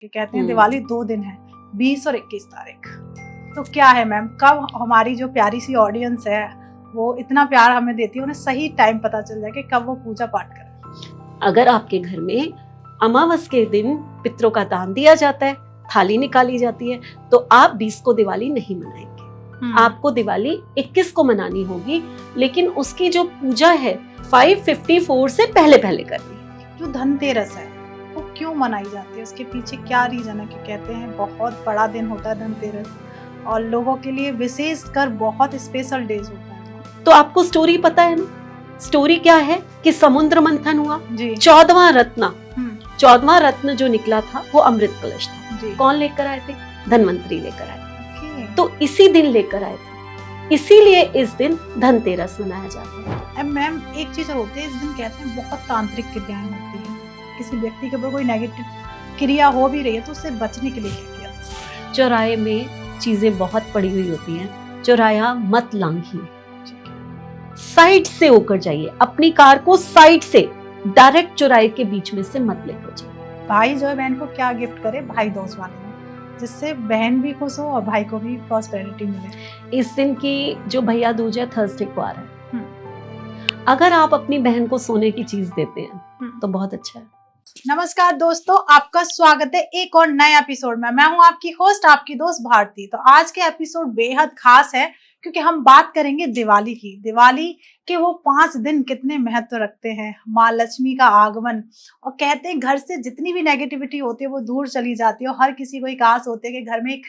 कहते हैं दिवाली 2 दिन है, 20 और 21 तारीख। तो क्या है मैम, कब हमारी जो प्यारी सी ऑडियंस है वो इतना प्यार हमें देती है, उन्हें सही टाइम पता चल जाए कि कब वो पूजा पाठ करें। अगर आपके घर में अमावस के दिन पितरों का दान दिया जाता है, थाली निकाली जाती है, तो आप 20 को दिवाली नहीं मनाएंगे। आपको दिवाली 21 को मनानी होगी, लेकिन उसकी जो पूजा है 554 से पहले पहले करनी है। जो धनतेरस है वो क्यों मनाई जाती है, उसके पीछे क्या रीजन है? कि कहते हैं बहुत बड़ा दिन होता है धनतेरस, और लोगों के लिए विशेष कर बहुत स्पेशल डेज होता है। तो आपको स्टोरी पता है ना? स्टोरी क्या है कि समुद्र मंथन हुआ जी। 14वां रत्न 14वां रत्न जो निकला था वो अमृत कलश था। जी। कौन लेकर आए थे? धनवंतरी लेकर आए थे। तो तो इसी दिन लेकर आए थे, इसीलिए इस दिन धनतेरस मनाया जाता है। मैम एक चीज और होती है, इस दिन कहते हैं बहुत तांत्रिक क्रियाएं होती हैं। किसी व्यक्ति के ऊपर कोई नेगेटिव क्रिया हो भी रही है तो उससे बचने के लिए क्या किया जा सकता है? चौराहे में चीजें बहुत पड़ी हुई होती हैं, चौराहा मत लांघिए, साइड से होकर जाइए, अपनी कार को साइड से डायरेक्ट चौराहे के बीच में से मत लेकर जाइए। भाई जो है बहन को क्या गिफ्ट करे भाई दूज वाले में, जिससे बहन भी खुश हो और भाई को भी प्रॉस्पेरिटी मिले। इस दिन की जो भैया दूज है थर्सडे को आ रहा है। अगर आप अपनी बहन को सोने की चीज देते हैं तो बहुत अच्छा है। नमस्कार दोस्तों, आपका स्वागत है एक और नए एपिसोड में। मैं हूं आपकी होस्ट, आपकी दोस्त भारती। तो आज के एपिसोड बेहद खास है क्योंकि हम बात करेंगे दिवाली की। दिवाली के वो 5 दिन कितने महत्व रखते हैं, माँ लक्ष्मी का आगमन, और कहते हैं घर से जितनी भी नेगेटिविटी होती है वो दूर चली जाती है, और हर किसी को एक आस होती है कि घर में एक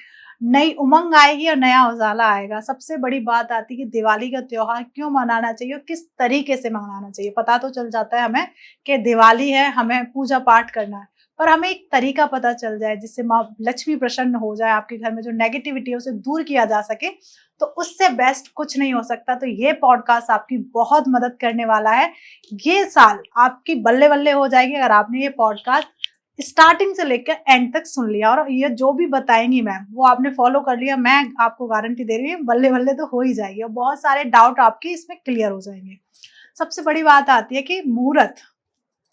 नई उमंग आएगी और नया उजाला आएगा। सबसे बड़ी बात आती है कि दिवाली का त्योहार क्यों मनाना चाहिए और किस तरीके से मनाना चाहिए। पता तो चल जाता है हमें कि दिवाली है, हमें पूजा पाठ करना है, पर हमें एक तरीका पता चल जाए जिससे माँ लक्ष्मी प्रसन्न हो जाए, आपके घर में जो नेगेटिविटी है उसे दूर किया जा सके, तो उससे बेस्ट कुछ नहीं हो सकता। तो ये पॉडकास्ट आपकी बहुत मदद करने वाला है। ये साल आपकी बल्ले बल्ले हो जाएगी अगर आपने ये पॉडकास्ट स्टार्टिंग से लेकर एंड तक सुन लिया, और ये जो भी बताएंगी मैम वो आपने फॉलो कर लिया, मैं आपको गारंटी दे रही हूँ बल्ले बल्ले तो हो ही जाएगी, और बहुत सारे डाउट आपके इसमें क्लियर हो जाएंगे। सबसे बड़ी बात आती है कि मुहूर्त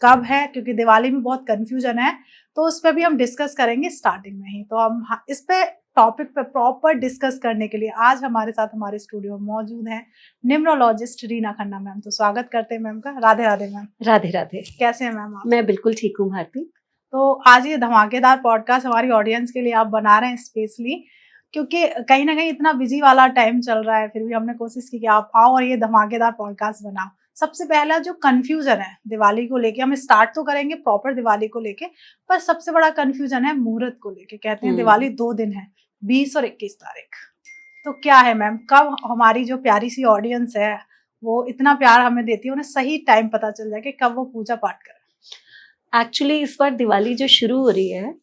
कब है, क्योंकि दिवाली में बहुत कंफ्यूजन है, तो उस पर भी हम डिस्कस करेंगे स्टार्टिंग में ही। तो हम इस पे टॉपिक पे प्रॉपर डिस्कस करने के लिए आज हमारे साथ हमारे स्टूडियो में मौजूद हैं न्यूमरोलॉजिस्ट रीना खन्ना मैम। तो स्वागत करते हैं मैम का। राधे राधे मैम। राधे राधे। कैसे हैं मैम आप? मैं बिल्कुल ठीक हूँ भारती। तो आज ये धमाकेदार पॉडकास्ट हमारी ऑडियंस के लिए आप बना रहे हैं स्पेशली, क्योंकि कहीं ना कहीं इतना बिजी वाला टाइम चल रहा है, फिर भी हमने कोशिश की कि आप आओ और ये धमाकेदार पॉडकास्ट बनाओ। सबसे पहला जो कंफ्यूजन है दिवाली को लेके, हम स्टार्ट तो करेंगे प्रॉपर दिवाली को लेके, पर सबसे बड़ा कंफ्यूजन है मुहूर्त को लेके। कहते हैं दिवाली 2 दिन है, 20 और 21 तारीख। तो क्या है मैम, कब हमारी जो प्यारी सी ऑडियंस है वो इतना प्यार हमें देती है, उन्हें सही टाइम पता चल जाए कि कब वो पूजा पाठ करें? एक्चुअली इस बार दिवाली जो शुरू हो रही है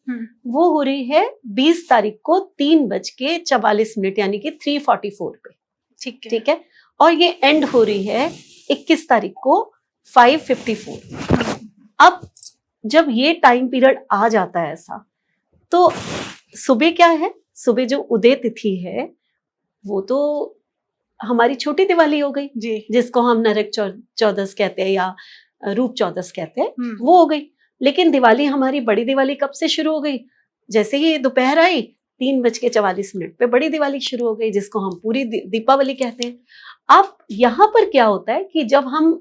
वो हो रही है 20 तारीख को 3:44 यानी कि 3:44 पे। ठीक है। और ये एंड हो रही है 21 तारीख को 5:54। अब जब ये टाइम पीरियड आ जाता है ऐसा, तो सुबह क्या है, सुबह जो उदय तिथि है वो तो हमारी छोटी दिवाली हो गई जी, जिसको जिसको हम नरक चौदस कहते हैं या रूप चौदस कहते हैं, वो हो गई। लेकिन दिवाली हमारी बड़ी दिवाली कब से शुरू हो गई? जैसे ही दोपहर आई 3:44 पे बड़ी दिवाली शुरू हो गई, जिसको हम पूरी दीपावली कहते हैं। अब यहाँ पर क्या होता है कि जब हम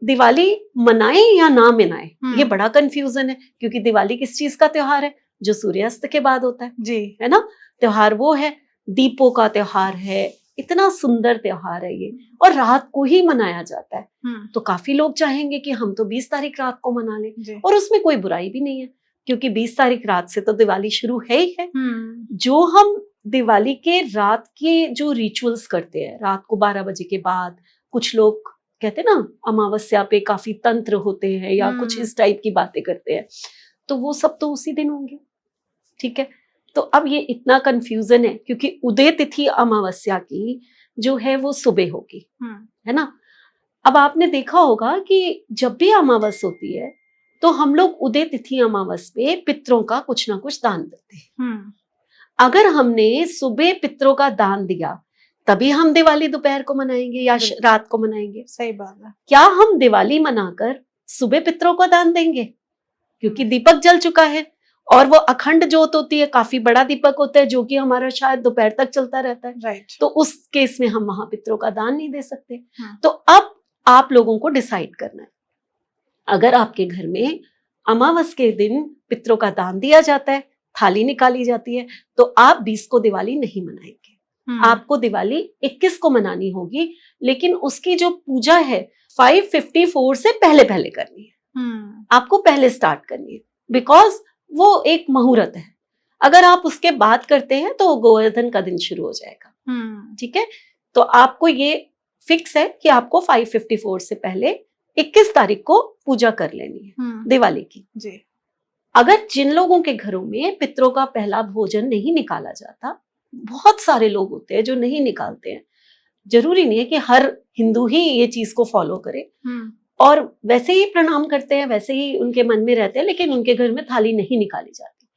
दिवाली मनाएं या ना मनाएं, ये बड़ा कंफ्यूजन है, क्योंकि दिवाली किस चीज का त्योहार है? जो सूर्यास्त के बाद होता है जी, है ना। त्योहार वो है, दीपों का त्योहार है, इतना सुंदर त्योहार है ये, और रात को ही मनाया जाता है। तो काफी लोग चाहेंगे कि हम तो 20 तारीख रात को मना लें, और उसमें कोई बुराई भी नहीं है, क्योंकि 20 तारीख रात से तो दिवाली शुरू है ही है। जो हम दिवाली के रात के जो रिचुअल्स करते हैं, रात को 12 बजे के बाद, कुछ लोग कहते हैं ना अमावस्या पे काफी तंत्र होते हैं या कुछ इस टाइप की बातें करते हैं, तो वो सब तो उसी दिन होंगे। ठीक है। तो अब ये इतना कंफ्यूजन है क्योंकि उदय तिथि अमावस्या की जो है वो सुबह होगी, है ना। अब आपने देखा होगा कि जब भी अमावस होती है तो हम लोग उदय तिथि अमावस पे पितरों का कुछ ना कुछ दान देते हैं। अगर हमने सुबह पितरों का दान दिया तभी हम दिवाली दोपहर को मनाएंगे या रात को मनाएंगे। सही बात है। क्या हम दिवाली मनाकर सुबह पितरों को दान देंगे? क्योंकि दीपक जल चुका है और वो अखंड ज्योत होती है, काफी बड़ा दीपक होता है जो कि हमारा शायद दोपहर तक चलता रहता है। राइट। तो उस केस में हम वहां पितरों का दान नहीं दे सकते। तो अब आप लोगों को डिसाइड करना है, अगर आपके घर में अमावस के दिन पितरों का दान दिया जाता है, थाली निकाली जाती है, तो आप 20 को दिवाली नहीं मनाएंगे। आपको दिवाली 21 को मनानी होगी, लेकिन उसकी जो पूजा है 554 से पहले पहले करनी है। आपको पहले स्टार्ट करनी है, बिकॉज वो एक मुहूर्त है। अगर आप उसके बाद करते हैं तो गोवर्धन का दिन शुरू हो जाएगा। ठीक है, तो आपको ये फिक्स है कि आपको 554 से पहले 21 तारीख को पूजा कर लेनी है दिवाली की जी। अगर जिन लोगों के घरों में पितरों का पहला भोजन नहीं निकाला जाता, बहुत सारे लोग होते हैं जो नहीं निकालते हैं, जरूरी नहीं है कि हर हिंदू ही ये चीज को फॉलो करे, और वैसे ही प्रणाम करते हैं, वैसे ही उनके मन में रहते हैं, लेकिन उनके घर में थाली नहीं निकाली जाती,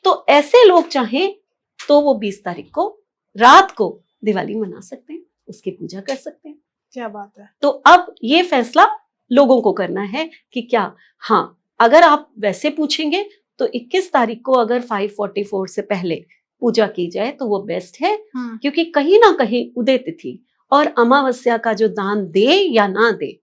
तो ऐसे लोग चाहें तो वो 20 तारीख को रात को दिवाली मना सकते हैं, उसकी पूजा कर सकते हैं। क्या बात है। तो अब ये फैसला लोगों को करना है कि क्या, हाँ, अगर आप वैसे पूछेंगे तो 21 तारीख को अगर 544 से पहले पूजा की जाए तो वो बेस्ट है, क्योंकि कहीं ना कहीं उदय तिथि और अमावस्या का जो दान दे या ना दे,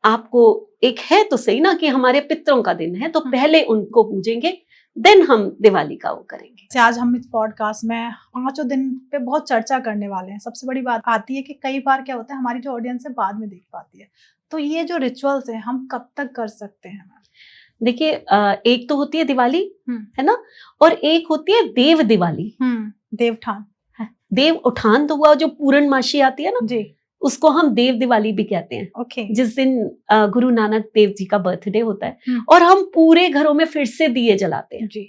आपको एक है तो सही ना कि हमारे पितरों का दिन है, तो पहले उनको पूजेंगे, देन हम दिवाली का वो करेंगे। आज हम इस पॉडकास्ट में 5 दिन पे बहुत चर्चा करने वाले हैं। सबसे बड़ी बात आती है कि कई बार क्या होता है, हमारी जो ऑडियंस है बाद में देख पाती है, तो ये जो रिचुअल्स है हम कब तक कर सकते हैं? देखिए, एक तो होती है दिवाली, है ना, और एक होती है देव दिवाली, देवठान। देव उठान तो हुआ जो पूर्णमासी आती है ना जी, उसको हम देव दिवाली भी कहते हैं। ओके। जिस दिन गुरु नानक देव जी का बर्थडे होता है और हम पूरे घरों में फिर से दिए जलाते हैं जी।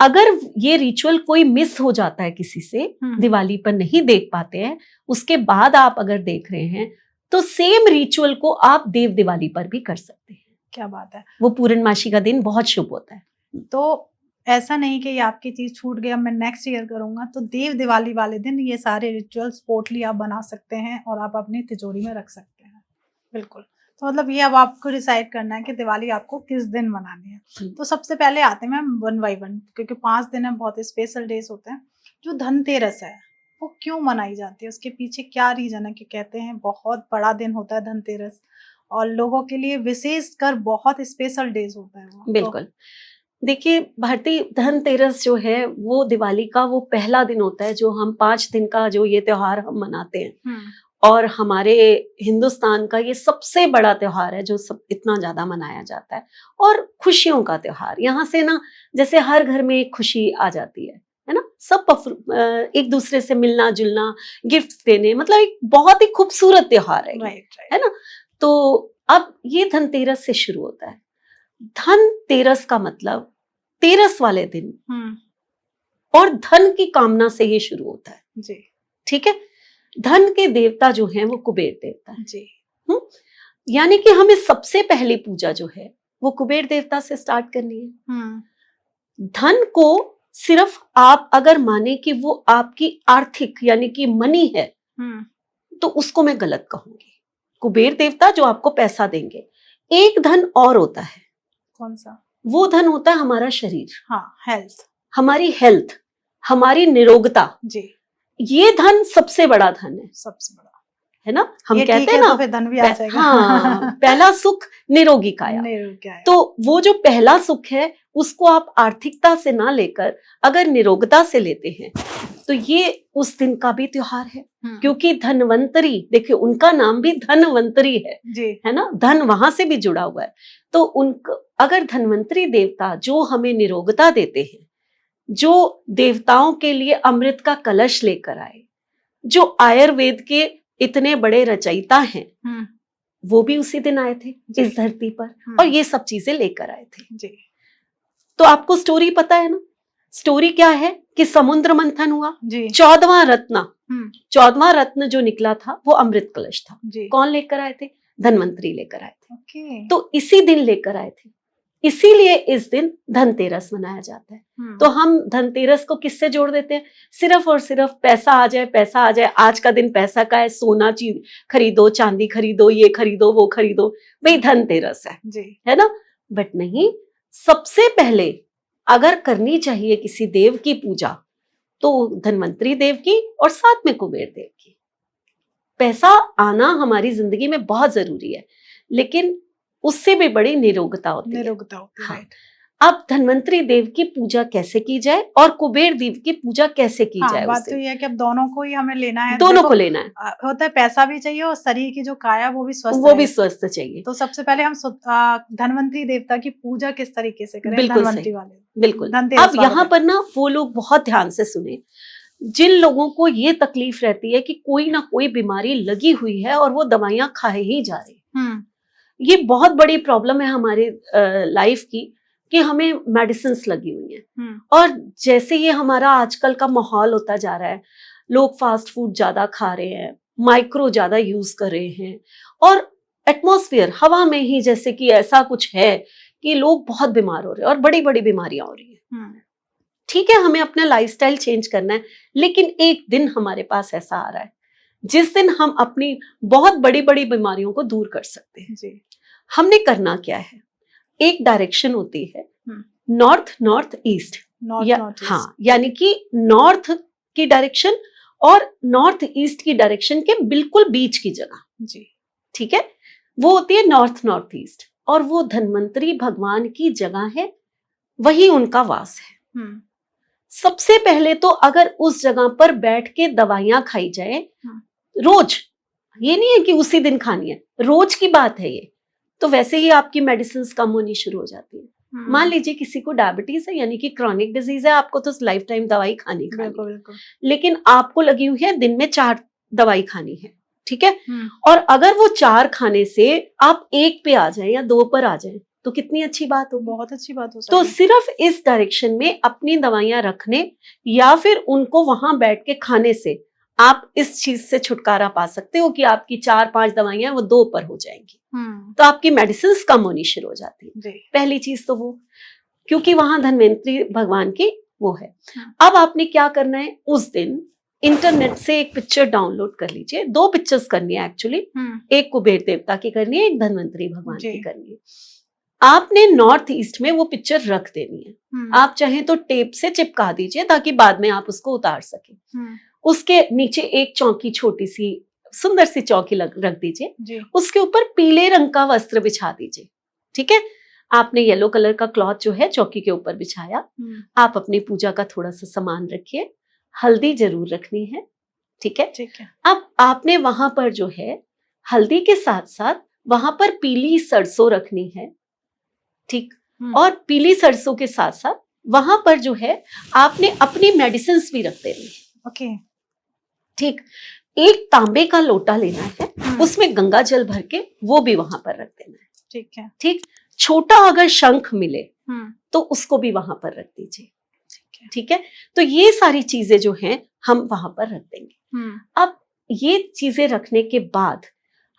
अगर ये रिचुअल कोई मिस हो जाता है किसी से, दिवाली पर नहीं देख पाते हैं, उसके बाद आप अगर देख रहे हैं तो सेम रिचुअल को आप देव दिवाली पर भी कर सकते हैं। क्या बात है। वो पूर्णमासी का दिन बहुत शुभ होता है। तो ऐसा नहीं कि ये आपकी चीज छूट गया, मैं नेक्स्ट ईयर करूंगा, तो देव दिवाली वाले दिन ये सारे रिचुअल्स पोर्टली आप बना सकते हैं और आप अपनी तिजोरी में रख सकते हैं। बिल्कुल। तो मतलब ये अब आपको डिसाइड करना है कि दिवाली आपको किस दिन मनानी है। तो सबसे पहले आते हैं मैम 1 by 1, क्योंकि 5 दिन है, बहुत स्पेशल डेज होते हैं। जो धनतेरस है वो क्यों मनाई जाती है, उसके पीछे क्या रीजन है कि कहते हैं बहुत बड़ा दिन होता है धनतेरस, और लोगों के लिए विशेष कर बहुत स्पेशल डेज होता है वो। बिल्कुल। देखिए भारतीय, धनतेरस जो है वो दिवाली का वो पहला दिन होता है जो हम 5 दिन का जो ये त्योहार हम मनाते हैं, और हमारे हिंदुस्तान का ये सबसे बड़ा त्योहार है जो सब इतना ज्यादा मनाया जाता है, और खुशियों का त्योहार। यहाँ से ना जैसे हर घर में एक खुशी आ जाती है ना, सब एक दूसरे से मिलना जुलना, गिफ्ट देने, मतलब एक बहुत ही खूबसूरत त्योहार है, है ना। तो अब ये धनतेरस से शुरू होता है। धनतेरस का मतलब तेरस वाले दिन, और धन की कामना से ये शुरू होता है जी। ठीक है। धन के देवता जो हैं वो कुबेर देवता है जी। यानी कि हमें सबसे पहली पूजा जो है वो कुबेर देवता से स्टार्ट करनी है। धन को सिर्फ आप अगर माने कि वो आपकी आर्थिक यानी कि मनी है, तो उसको मैं गलत कहूंगी। कुबेर देवता जो आपको पैसा देंगे, एक धन और होता है। कौन सा? वो धन होता है हमारा शरीर, हाँ, हेल्थ, हमारी हेल्थ, हमारी निरोगता जी। ये धन सबसे बड़ा धन है, सबसे बड़ा, है ना। हम ये कहते हैं ना, तो फिर धन भी आ जाएगा। हाँ, पहला सुख निरोगी काया। तो वो जो पहला सुख है उसको आप आर्थिकता से ना लेकर अगर निरोगता से लेते हैं तो ये उस दिन का भी त्योहार है। क्योंकि धनवंतरी, देखिए उनका नाम भी धनवंतरी है ना, धन वहां से भी जुड़ा हुआ है। तो उनको अगर धनवंतरी देवता जो हमें निरोगता देते हैं, जो देवताओं के लिए अमृत का कलश लेकर आए, जो आयुर्वेद के इतने बड़े रचयिता हैं, वो भी उसी दिन आए थे इस धरती पर, और ये सब चीजें लेकर आए थे जी। तो आपको स्टोरी पता है ना, स्टोरी क्या है कि समुद्र मंथन हुआ, 14वां रत्न, 14वां रत्न जो निकला था वो अमृत कलश था। कौन लेकर आए थे? धनवंतरी लेकर आए थे। तो इसी दिन लेकर आए थे, इसीलिए इस दिन धनतेरस मनाया जाता है। तो हम धनतेरस को किससे जोड़ देते हैं? सिर्फ और सिर्फ पैसा आ जाए, पैसा आ जाए, आज का दिन पैसा का है, सोना चीज खरीदो, चांदी खरीदो, ये खरीदो, वो खरीदो, भाई धनतेरस है ना। बट नहीं, सबसे पहले अगर करनी चाहिए किसी देव की पूजा तो धन्वंतरी देव की और साथ में कुबेर देव की। पैसा आना हमारी जिंदगी में बहुत जरूरी है, लेकिन उससे भी बड़ी निरोगता होती है। हाँ। राइट। अब धन्वंतरी देव की पूजा कैसे की जाए और कुबेर देव की पूजा कैसे की जाए? बात तो ये है कि अब दोनों को ही हमें लेना है। दोनों को लेना है। होता है पैसा भी चाहिए और शरीर की जो काया वो भी स्वस्थ चाहिए। तो सबसे पहले हम धन्वंतरी देवता की पूजा किस तरीके से करें? बिल्कुल धन्वंतरी वाले। बिल्कुल। अब यहाँ पर ना वो लोग बहुत ध्यान से सुने, जिन लोगों को ये तकलीफ रहती है कि कोई ना कोई बीमारी लगी हुई है और वो दवाइयां खाए ही जा रहे, ये बहुत बड़ी प्रॉब्लम है हमारी लाइफ की कि हमें मेडिसिन लगी हुई हैं। और जैसे ये हमारा आजकल का माहौल होता जा रहा है, लोग फास्ट फूड ज्यादा खा रहे हैं, माइक्रो ज्यादा यूज कर रहे हैं, और एटमॉस्फेयर हवा में ही जैसे कि ऐसा कुछ है कि लोग बहुत बीमार हो रहे हैं और बड़ी बड़ी बीमारियां हो रही हैं। ठीक है, हमें अपना लाइफस्टाइल चेंज करना है, लेकिन एक दिन हमारे पास ऐसा आ रहा है जिस दिन हम अपनी बहुत बड़ी बड़ी बीमारियों को दूर कर सकते हैं। जी। हमने करना क्या है? एक डायरेक्शन होती है नॉर्थ नॉर्थ ईस्ट, हाँ, यानी कि नॉर्थ की डायरेक्शन और नॉर्थ ईस्ट की डायरेक्शन के बिल्कुल बीच की जगह। जी। ठीक है, वो होती है नॉर्थ नॉर्थ ईस्ट, और वो धन्वंतरी भगवान की जगह है, वही उनका वास है। सबसे पहले तो अगर उस जगह पर बैठ के दवाइयां खाई जाए रोज, ये नहीं है कि उसी दिन खानी है, रोज की बात है ये, तो वैसे ही आपकी मेडिसिन कम होनी शुरू हो जाती है। मान लीजिए किसी को डायबिटीज है, यानी कि क्रॉनिक डिजीज है, आपको तो लाइफ टाइम दवाई खानी है, लेकिन आपको लगी हुई है दिन में 4 दवाई खानी है, ठीक है, और अगर वो 4 खाने से आप 1 पे आ जाए या 2 पर आ जाए तो कितनी अच्छी बात हो, बहुत अच्छी बात हो। तो सिर्फ इस डायरेक्शन में अपनी दवाइयां रखने या फिर उनको वहां बैठ के खाने से आप इस चीज से छुटकारा पा सकते हो कि आपकी 4-5 दवाइयां वो 2 पर हो जाएंगी, तो आपकी मेडिसिन कम होनी शुरू हो जाती है। पहली चीज तो वो, क्योंकि वहां धन्वंतरी भगवान की वो है। अब आपने क्या करना है, उस दिन इंटरनेट से एक पिक्चर डाउनलोड कर लीजिए, 2 पिक्चर्स करनी है एक्चुअली, एक कुबेर देवता की करनी है, एक धन्वंतरी भगवान की करनी है। आपने नॉर्थ ईस्ट में वो पिक्चर रख देनी है। आप चाहें तो टेप से चिपका दीजिए ताकि बाद में आप उसको उतार सके। उसके नीचे एक चौकी, छोटी सी सुंदर सी चौकी रख दीजिए, उसके ऊपर पीले रंग का वस्त्र बिछा दीजिए। ठीक है, आपने येलो कलर का क्लॉथ जो है चौकी के ऊपर बिछाया। आप अपनी पूजा का थोड़ा सा सामान रखिए, हल्दी जरूर रखनी है, ठीक है। अब आपने वहां पर जो है हल्दी के साथ साथ वहां पर पीली सरसों रखनी है, ठीक, और पीली सरसों के साथ साथ वहां पर जो है आपने अपनी मेडिसिन भी रख देनी है। ओके, ठीक, एक तांबे का लोटा लेना है, उसमें गंगा जल भर के वो भी वहां पर रख देना है। ठीक है, ठीक, छोटा अगर शंख मिले तो उसको भी वहां पर रख दीजिए। ठीक है, तो ये सारी चीजें जो हैं हम वहां पर रख देंगे। अब ये चीजें रखने के बाद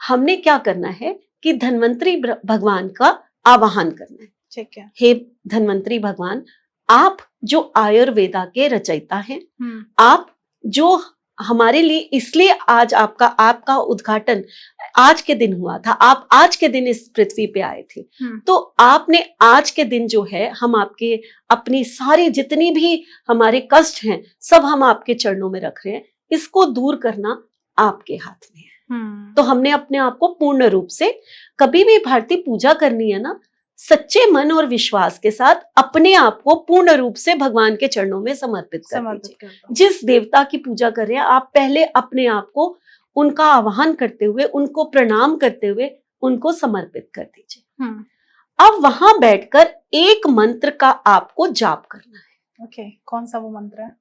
हमने क्या करना है कि धन्वंतरी भगवान का आवाहन करना है। ठीक है, हे धन्वंतरी भगवान, आप जो आयुर्वेदा के रचयिता हैं, आप जो हमारे लिए, इसलिए आज आपका उद्घाटन आज के दिन हुआ था, आप आज के दिन इस पृथ्वी पे आए थे, तो आपने आज के दिन जो है हम आपके अपनी सारी जितनी भी हमारे कष्ट हैं सब हम आपके चरणों में रख रहे हैं, इसको दूर करना आपके हाथ में है। तो हमने अपने आप को पूर्ण रूप से, कभी भी भारतीय पूजा करनी है ना, सच्चे मन और विश्वास के साथ अपने आप को पूर्ण रूप से भगवान के चरणों में समर्पित कर दीजिए। जिस देवता की पूजा कर रहे हैं आप पहले अपने आप को उनका आह्वान करते हुए, उनको प्रणाम करते हुए उनको समर्पित कर दीजिए। अब वहां बैठकर एक मंत्र का आपको जाप करना है। ओके, कौन सा वो मंत्र है?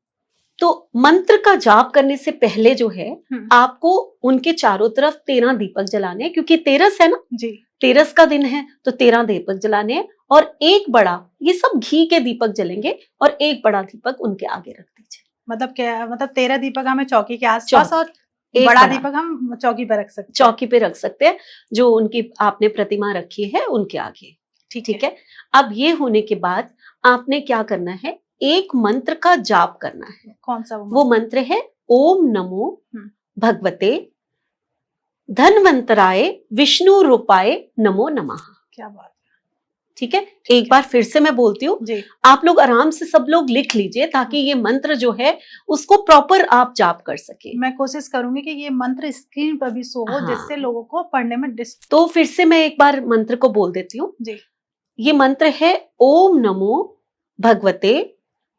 तो मंत्र का जाप करने से पहले जो है आपको उनके चारों तरफ 13 दीपक जलाने हैं, क्योंकि 13 है ना जी, 13 का दिन है तो 13 दीपक जलाने हैं, और एक बड़ा, ये सब घी के दीपक जलेंगे, और एक बड़ा दीपक उनके आगे रख दीजिए। मतलब क्या, मतलब 13 दीपक हमें चौकी के आसपास और एक बड़ा दीपक हम चौकी पे रख सकते हैं। चौकी पे रख सकते हैं, जो उनकी आपने प्रतिमा रखी है उनके आगे। ठीक है, अब ये होने के बाद आपने क्या करना है, एक मंत्र का जाप करना है। कौन सा वो मंत्र है? ओम नमो भगवते धन्वंतराय विष्णु रूपाय नमो नमः। क्या बात है, ठीक है, एक बार फिर से मैं बोलती हूँ, जी आप लोग आराम से सब लोग लिख लीजिए ताकि ये मंत्र जो है उसको प्रॉपर आप जाप कर सके। मैं कोशिश करूंगी कि ये मंत्र स्क्रीन पर भी शो हो, हाँ। जिससे लोगों को पढ़ने में तो फिर से मैं एक बार मंत्र को बोल देती हूँ। जी ये मंत्र है ओम नमो भगवते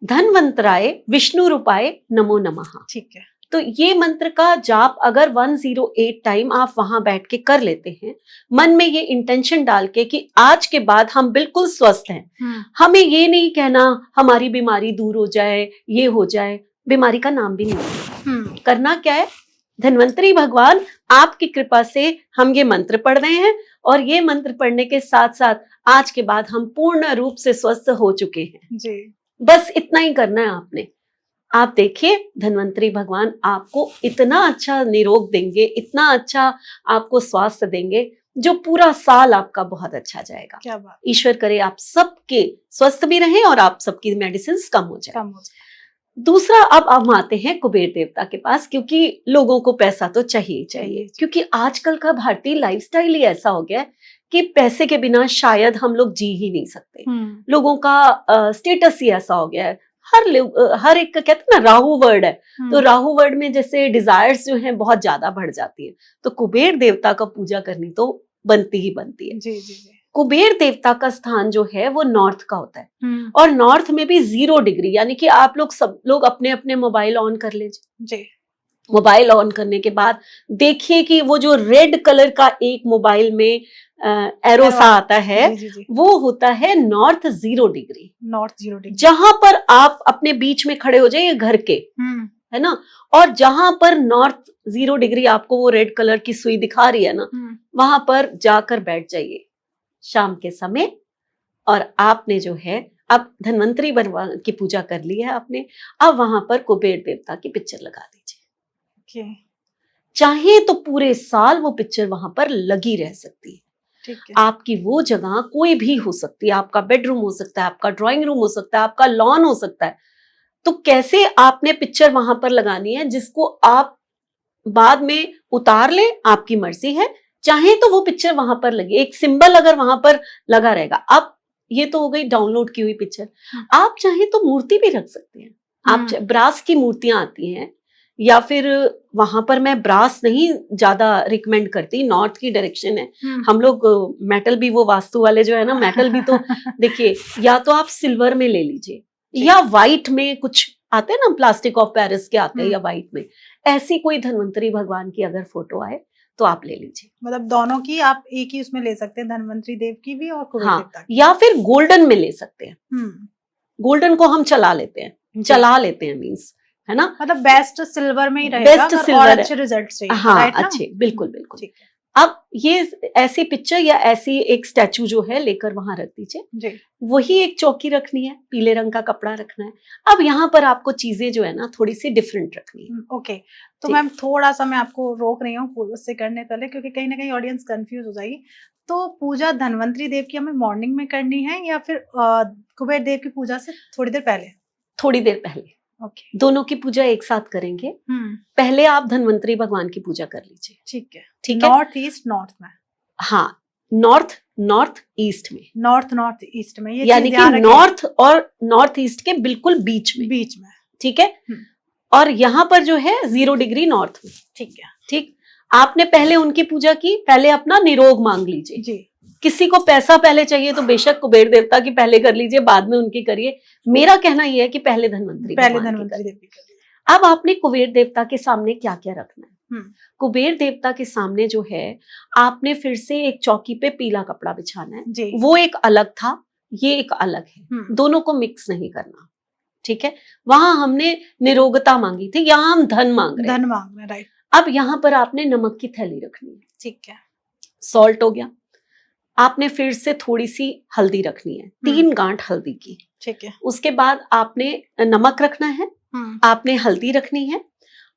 धनवंतराय विष्णु रूपाय नमो नमः। ठीक है। तो ये मंत्र का जाप अगर 108 टाइम आप वहां बैठ के कर लेते हैं, मन में ये इंटेंशन डाल के कि आज के बाद हम बिल्कुल स्वस्थ हैं, हमें ये नहीं कहना हमारी बीमारी दूर हो जाए, ये हो जाए, बीमारी का नाम भी नहीं करना। क्या है, धन्वंतरी भगवान आपकी कृपा से हम ये मंत्र पढ़ रहे हैं और ये मंत्र पढ़ने के साथ साथ आज के बाद हम पूर्ण रूप से स्वस्थ हो चुके हैं जी। बस इतना ही करना है आपने। आप देखिए धन्वंतरी भगवान आपको इतना अच्छा निरोग देंगे, इतना अच्छा आपको स्वास्थ्य देंगे, जो पूरा साल आपका बहुत अच्छा जाएगा। क्या बात। ईश्वर करे आप सबके स्वस्थ भी रहें और आप सबकी मेडिसिन कम हो जाए। दूसरा, अब हम आते हैं कुबेर देवता के पास, क्योंकि लोगों को पैसा तो चाहिए चाहिए, क्योंकि आजकल का भारतीय लाइफस्टाइल ही ऐसा हो गया है कि पैसे के बिना शायद हम लोग जी ही नहीं सकते। लोगों का स्टेटस ही ऐसा हो गया है। हर एक का कहते हैं ना राहु वर्ड है, तो राहु वर्ड में जैसे डिजायर्स जो हैं बहुत ज्यादा बढ़ जाती है, तो कुबेर देवता का पूजा करनी तो बनती ही बनती है। जी जी जी। कुबेर देवता का स्थान जो है वो नॉर्थ का होता है और नॉर्थ में भी 0 डिग्री, यानी कि आप लोग सब लोग अपने अपने मोबाइल ऑन कर लीजिए जी। मोबाइल ऑन करने के बाद देखिए कि वो जो रेड कलर का एक मोबाइल में एरो सा आता है, जी। वो होता है नॉर्थ 0 डिग्री। नॉर्थ 0 डिग्री जहां पर आप अपने बीच में खड़े हो जाइए घर के, है ना, और जहां पर नॉर्थ 0 डिग्री आपको वो रेड कलर की सुई दिखा रही है ना, वहां पर जाकर बैठ जाइए शाम के समय। और आपने जो है अब धन्वंतरी भगवान की पूजा कर ली है आपने, अब वहां पर कुबेर देवता की पिक्चर लगा दीजिए। चाहे तो पूरे साल वो पिक्चर वहां पर लगी रह सकती है। आपकी वो जगह कोई भी हो सकती है, आपका बेडरूम हो सकता है, आपका ड्राइंग रूम हो सकता है, आपका लॉन हो सकता है। तो कैसे आपने पिक्चर वहां पर लगानी है जिसको आप बाद में उतार ले, आपकी मर्जी है। चाहे तो वो पिक्चर वहां पर लगे, एक सिंबल अगर वहां पर लगा रहेगा। अब ये तो हो गई डाउनलोड की हुई पिक्चर। आप चाहे तो मूर्ति भी रख सकते हैं। आप ब्रास की मूर्तियां आती हैं, या फिर वहां पर मैं ब्रास नहीं ज्यादा रिकमेंड करती, नॉर्थ की डायरेक्शन है, हम लोग मेटल भी, वो वास्तु वाले जो है ना मेटल भी तो देखिए, या तो आप सिल्वर में ले लीजिए या व्हाइट में कुछ आते हैं ना, प्लास्टिक ऑफ पेरिस के आते हैं, या व्हाइट में ऐसी कोई धन्वंतरी भगवान की अगर फोटो आए तो आप ले लीजिए। मतलब दोनों की आप एक ही उसमें ले सकते हैं, धन्वंतरी देव की भी और कुबेर देवता की। या फिर गोल्डन में ले सकते हैं। गोल्डन को हम चला लेते हैं, मीन्स, है ना, मतलब बेस्ट सिल्वर में ही रहेगा, बेस्ट सिल्वर और अच्छे रिजल्ट चाहिए। हाँ, अच्छे, बिल्कुल बिल्कुल। अब ये ऐसी पिक्चर या ऐसी एक स्टैचू जो है लेकर वहां रख दीजिए। वही एक चौकी रखनी है, पीले रंग का कपड़ा रखना है। अब यहाँ पर आपको चीजें जो है ना थोड़ी सी डिफरेंट रखनी है। ओके, तो मैम थोड़ा सा मैं आपको रोक रही हूँ उससे करने पहले, क्योंकि कहीं ना कहीं ऑडियंस कंफ्यूज हो जाएगी। तो पूजा धन्वंतरी देव की हमें मॉर्निंग में करनी है या फिर कुबेर देव की पूजा से थोड़ी देर पहले? थोड़ी देर पहले। ओके। दोनों की पूजा एक साथ करेंगे। पहले आप धन्वंतरी भगवान की पूजा कर लीजिए। ठीक है, ठीक है। नॉर्थ ईस्ट नॉर्थ में? हाँ, नॉर्थ ईस्ट में। नॉर्थ ईस्ट में, ये यानी कि नॉर्थ और नॉर्थ ईस्ट के बिल्कुल बीच में। ठीक है। और यहाँ पर जो है 0 डिग्री नॉर्थ में। ठीक है, ठीक। आपने पहले उनकी पूजा की, पहले अपना निरोग मांग लीजिए जी। किसी को पैसा पहले चाहिए तो बेशक कुबेर देवता की पहले कर लीजिए, बाद में उनकी करिए। मेरा कहना यह है कि पहले धन्वंतरी देव की। अब आपने कुबेर देवता के सामने क्या क्या रखना है? कुबेर देवता के सामने जो है आपने फिर से एक चौकी पे पीला कपड़ा बिछाना है जी। वो एक अलग था, ये एक अलग है, दोनों को मिक्स नहीं करना। ठीक है। वहां हमने निरोगता मांगी थी, यहाँ हम धन मांग रहे हैं। राइट। अब यहाँ पर आपने नमक की थैली रखनी है। ठीक है। सॉल्ट हो गया। आपने फिर से थोड़ी सी हल्दी रखनी है, 3 गांठ हल्दी की। ठीक है। उसके बाद आपने नमक रखना है, आपने हल्दी रखनी है,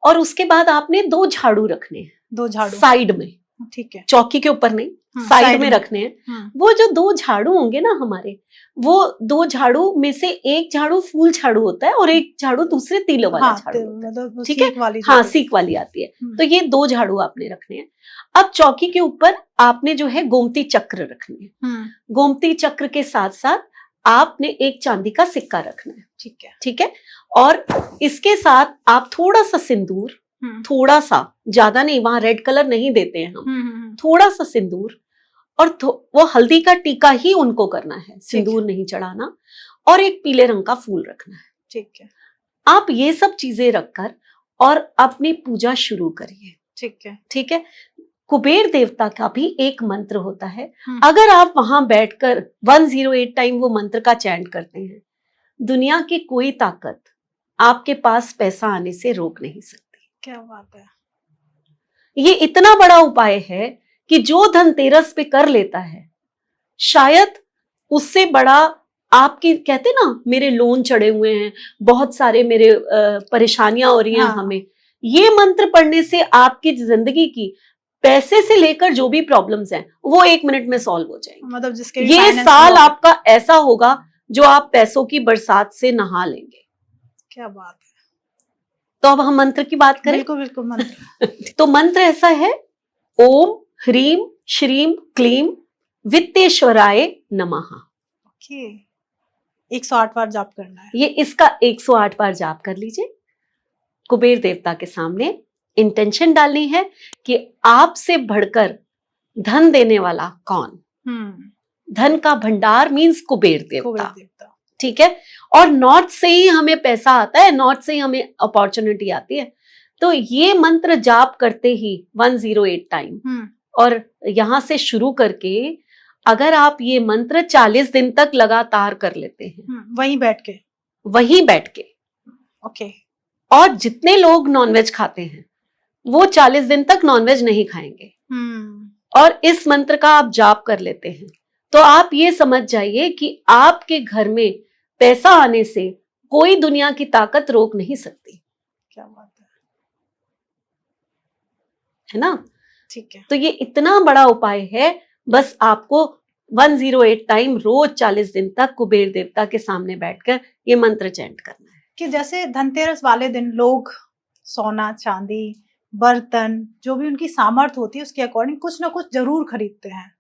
और उसके बाद आपने 2 झाड़ू रखने हैं, 2 झाड़ू साइड में। ठीक है, चौकी के ऊपर नहीं, साइड में रखने हैं। वो जो 2 झाड़ू होंगे ना हमारे, वो 2 झाड़ू में से एक झाड़ू फूल झाड़ू होता है और एक झाड़ू दूसरे तीलों वाला झाड़ू होता है, मतलब ठीक है, हाँ सीख वाली आती है। तो ये 2 झाड़ू आपने रखने हैं। अब चौकी के ऊपर आपने जो है गोमती चक्र रखनी है। गोमती चक्र के साथ साथ आपने एक चांदी का सिक्का रखना है, ठीक है, ठीक है। और इसके साथ आप थोड़ा सा सिंदूर, थोड़ा सा, ज्यादा नहीं, वहां रेड कलर नहीं देते हैं हम, थोड़ा सा सिंदूर और वो हल्दी का टीका ही उनको करना है, सिंदूर नहीं चढ़ाना, और एक पीले रंग का फूल रखना है, ठीक है। आप ये सब चीजें रखकर और अपनी पूजा शुरू करिए, ठीक है, ठीक है। कुबेर देवता का भी एक मंत्र होता है, अगर आप वहां बैठकर 108 टाइम वो मंत्र का चैंट करते हैं, दुनिया की कोई ताकत आपके पास पैसा आने से रोक नहीं सकती। क्या बात है। ये इतना बड़ा उपाय है कि जो धनतेरस पे कर लेता है, शायद उससे बड़ा, आपकी कहते ना मेरे लोन चढ़े हुए हैं, बहुत सारे मेरे परेशानियां हो रही हैं, हमें ये मंत्र पढ़ने से आपकी जिंदगी की पैसे से लेकर जो भी प्रॉब्लम्स हैं वो 1 मिनट में सॉल्व हो जाएंगे। मतलब जिसके ये साल आपका ऐसा होगा जो आप पैसों की बरसात से नहा लेंगे। क्या बात है। तो अब हम मंत्र की बात करें। बिल्कुल बिल्कुल मंत्र। तो मंत्र ऐसा है, ओम ह्रीम श्रीम क्लीम वित्तेश्वराय नमः। ओके, 108 बार जाप करना है। ये इसका 108 बार जाप कर लीजिए। कुबेर देवता के सामने इंटेंशन डालनी है कि आपसे बढ़कर धन देने वाला कौन। धन का भंडार मीन्स कुबेर देवता, ठीक है। और नॉर्थ से ही हमें पैसा आता है, नॉर्थ से ही हमें अपॉर्चुनिटी आती है। तो ये मंत्र जाप करते ही 108 टाइम, और यहां से शुरू करके अगर आप ये मंत्र 40 दिन तक लगातार कर लेते हैं, वहीं बैठ के, ओके। और जितने लोग नॉनवेज खाते हैं वो 40 दिन तक नॉनवेज नहीं खाएंगे, और इस मंत्र का आप जाप कर लेते हैं, तो आप ये समझ जाइए कि आपके घर में पैसा आने से कोई दुनिया की ताकत रोक नहीं सकती। क्या बात है ना, ठीक है। तो ये इतना बड़ा उपाय है, बस आपको 108 टाइम रोज 40 दिन तक कुबेर देवता के सामने बैठकर ये मंत्र चैंट करना है। कि जैसे धनतेरस वाले दिन लोग सोना चांदी बर्तन जो भी उनकी सामर्थ्य होती है उसके अकॉर्डिंग कुछ ना कुछ जरूर खरीदते हैं।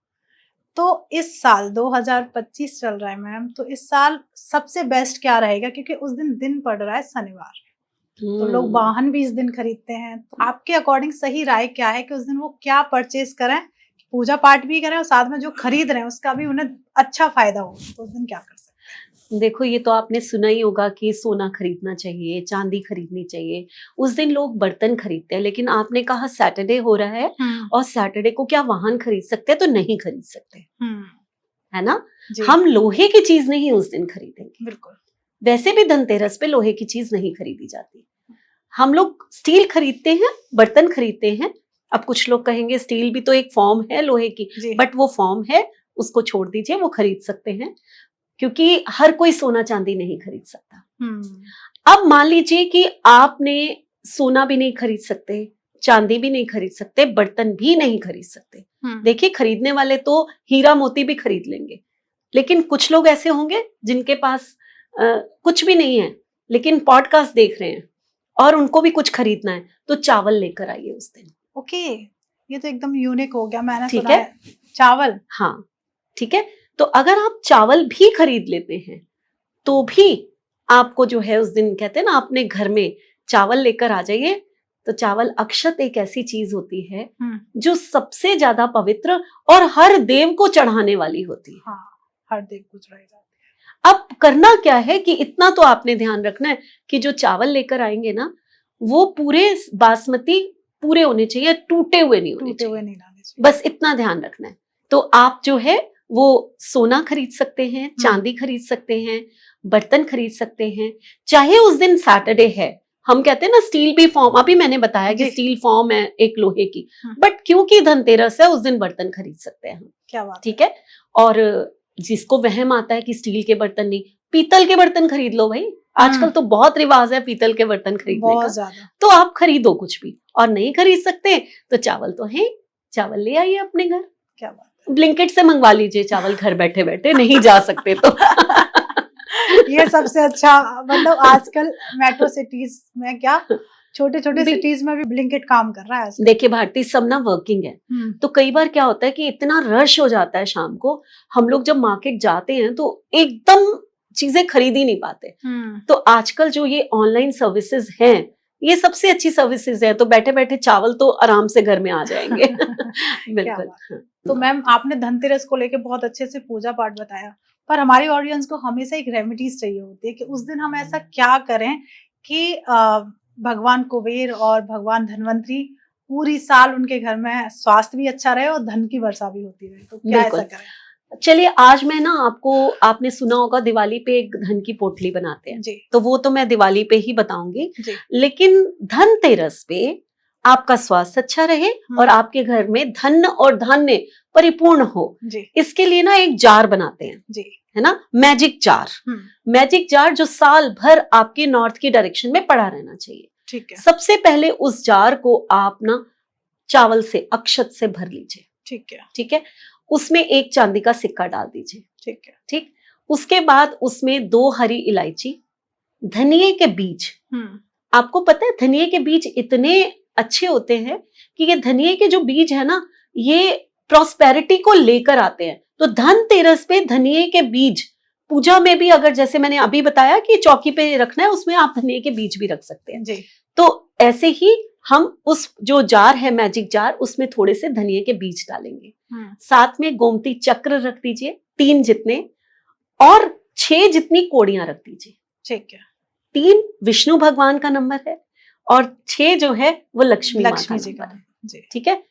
तो इस साल 2025 चल रहा है मैम, तो इस साल सबसे बेस्ट क्या रहेगा, क्योंकि उस दिन पड़ रहा है शनिवार, तो लोग वाहन भी इस दिन खरीदते हैं। तो आपके अकॉर्डिंग सही राय क्या है कि उस दिन वो क्या परचेज करें, पूजा पाठ भी करें और साथ में जो खरीद रहे हैं उसका भी उन्हें अच्छा फायदा हो, तो उस दिन क्या कर सकते हैं? देखो, ये तो आपने सुना ही होगा कि सोना खरीदना चाहिए, चांदी खरीदनी चाहिए। उस दिन लोग बर्तन खरीदते हैं, लेकिन आपने कहा सैटरडे हो रहा है और सैटरडे को क्या वाहन खरीद सकते हैं? तो नहीं खरीद सकते, है ना। हम लोहे की चीज नहीं उस दिन खरीदेंगे, बिल्कुल। वैसे भी धनतेरस पे लोहे की चीज नहीं खरीदी जाती। हम लोग स्टील खरीदते हैं, बर्तन खरीदते हैं। अब कुछ लोग कहेंगे स्टील भी तो एक फॉर्म है लोहे की, बट वो फॉर्म है, उसको छोड़ दीजिए, वो खरीद सकते हैं, क्योंकि हर कोई सोना चांदी नहीं खरीद सकता। अब मान लीजिए कि आपने सोना भी नहीं खरीद सकते, चांदी भी नहीं खरीद सकते, बर्तन भी नहीं खरीद सकते। देखिए, खरीदने वाले तो हीरा मोती भी खरीद लेंगे, लेकिन कुछ लोग ऐसे होंगे जिनके पास कुछ भी नहीं है लेकिन पॉडकास्ट देख रहे हैं और उनको भी कुछ खरीदना है, तो चावल लेकर आइए उस दिन। ओके, ये तो एकदम यूनिक हो गया, मैंने सुना है चावल। हाँ, ठीक है। तो अगर आप चावल भी खरीद लेते हैं तो भी आपको जो है उस दिन कहते हैं ना, अपने घर में चावल लेकर आ जाइए। तो चावल अक्षत एक ऐसी चीज होती है जो सबसे ज्यादा पवित्र और हर देव को चढ़ाने वाली होती है। हाँ, हर देव को चढ़ाई जाती है। अब करना क्या है कि इतना तो आपने ध्यान रखना है कि जो चावल लेकर आएंगे ना, वो पूरे बासमती पूरे होने चाहिए, टूटे हुए नहीं होने चाहिए, बस इतना ध्यान रखना है। तो आप जो है वो सोना खरीद सकते हैं, चांदी खरीद सकते हैं, बर्तन खरीद सकते हैं, चाहे उस दिन सैटरडे है। हम कहते हैं ना स्टील भी फॉर्म, अभी मैंने बताया कि स्टील फॉर्म है एक लोहे की, बट क्योंकि धनतेरस है उस दिन बर्तन खरीद सकते हैं हम। क्या बात, ठीक है। और जिसको वहम आता है कि स्टील के बर्तन नहीं, पीतल के बर्तन खरीद लो भाई। आजकल तो बहुत रिवाज है पीतल के बर्तन खरीदने का, तो आप खरीदो कुछ भी। और नहीं खरीद सकते तो चावल तो है, चावल ले आइए अपने घर। क्या बात ब्लिंकिट से मंगवा लीजिए चावल घर बैठे बैठे, नहीं जा सकते तो। ये सबसे अच्छा, मतलब आजकल मेट्रो सिटीज में क्या, छोटे छोटे सिटीज में भी ब्लिंकिट काम कर रहा है आजकल। देखिए भारती, सब ना वर्किंग है, तो कई बार क्या होता है कि इतना रश हो जाता है शाम को, हम लोग जब मार्केट जाते हैं तो एकदम चीजें खरीद ही नहीं पाते। तो आजकल जो ये ऑनलाइन सर्विसेज हैं, ये सबसे अच्छी सर्विसेज है, तो बैठे बैठे चावल तो आराम से घर में आ जाएंगे। बिल्कुल। तो मैम, आपने धनतेरस को लेके बहुत अच्छे से पूजा पाठ बताया, पर हमारी ऑडियंस को हमेशा एक रेमेडीज चाहिए होती है कि उस दिन हम ऐसा क्या करें कि भगवान कुबेर और भगवान धनवंतरी पूरी साल उनके घर में स्वास्थ्य भी अच्छा रहे और धन की वर्षा भी होती रहे, तो क्या ऐसा करें? चलिए, आज मैं ना आपने सुना होगा दिवाली पे एक धन की पोटली बनाते हैं जी। तो वो तो मैं दिवाली पे ही बताऊंगी, लेकिन धनतेरस पे आपका स्वास्थ्य अच्छा रहे और आपके घर में धन और धान्य परिपूर्ण हो, इसके लिए ना एक जार बनाते हैं जी, है ना, मैजिक जार। मैजिक जार जो साल भर आपके नॉर्थ की डायरेक्शन में पड़ा रहना चाहिए। ठीक है। सबसे पहले उस जार को आप ना चावल से, अक्षत से भर लीजिए। ठीक है। ठीक है। उसमें एक चांदी का सिक्का डाल दीजिए। ठीक है। ठीक। उसके बाद उसमें 2 हरी इलायची, धनिये के बीज, आपको पता है धनिये के बीज इतने अच्छे होते हैं कि ये धनिये के जो बीज है ना, ये प्रॉस्पेरिटी को लेकर आते हैं। तो धनतेरस पे धनिये के बीज पूजा में भी, अगर जैसे मैंने अभी बताया कि चौकी पे रखना है, उसमें आप धनिये के बीज भी रख सकते हैं जी। तो ऐसे ही हम उस जो जार है मैजिक जार, उसमें थोड़े से धनिये के बीज डालेंगे। साथ में गोमती चक्र रख दीजिए 3 जितने, और 6 जितनी कोड़ियां रख दीजिए। ठीक है। 3 विष्णु भगवान का नंबर है और 6 जो है वो लक्ष्मी जी का है। ठीक है।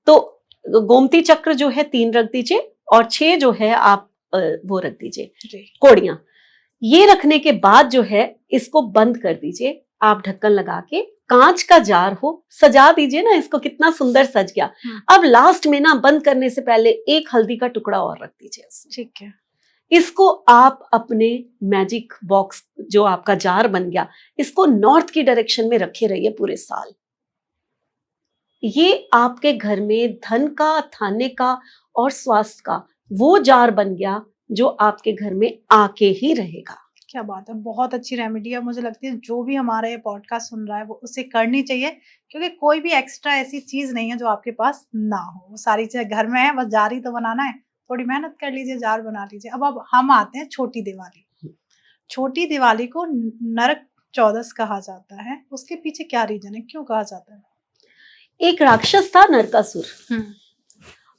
तो गोमती चक्र जो है 3 रख दीजिए और 6 जो है आप वो रख दीजिए कोड़ियां। ये रखने के बाद जो है इसको बंद कर दीजिए, आप ढक्कन लगा के, कांच का जार हो, सजा दीजिए ना इसको, कितना सुंदर सज गया। अब लास्ट में ना बंद करने से पहले 1 हल्दी का टुकड़ा और रख दीजिए। ठीक है। इसको आप अपने मैजिक बॉक्स जो आपका जार बन गया, इसको नॉर्थ की डायरेक्शन में रखे रहिए पूरे साल। ये आपके घर में धन का, थाने का और स्वास्थ्य का वो जार बन गया जो आपके घर में आके ही रहेगा। क्या बात है, बहुत अच्छी रेमेडी है। मुझे लगती है जो भी हमारा ये पॉडकास्ट सुन रहा है वो उसे करनी चाहिए, क्योंकि कोई भी एक्स्ट्रा ऐसी चीज नहीं है जो आपके पास ना हो, वो सारी चीजें घर में है, बस जार ही तो बनाना है, थोड़ी मेहनत कर लीजिए, जार बना लीजिए। अब हम आते हैं छोटी दिवाली। छोटी दिवाली को नरक चौदस कहा जाता है, उसके पीछे क्या रीजन है, क्यों कहा जाता है? एक राक्षस था नरकासुर,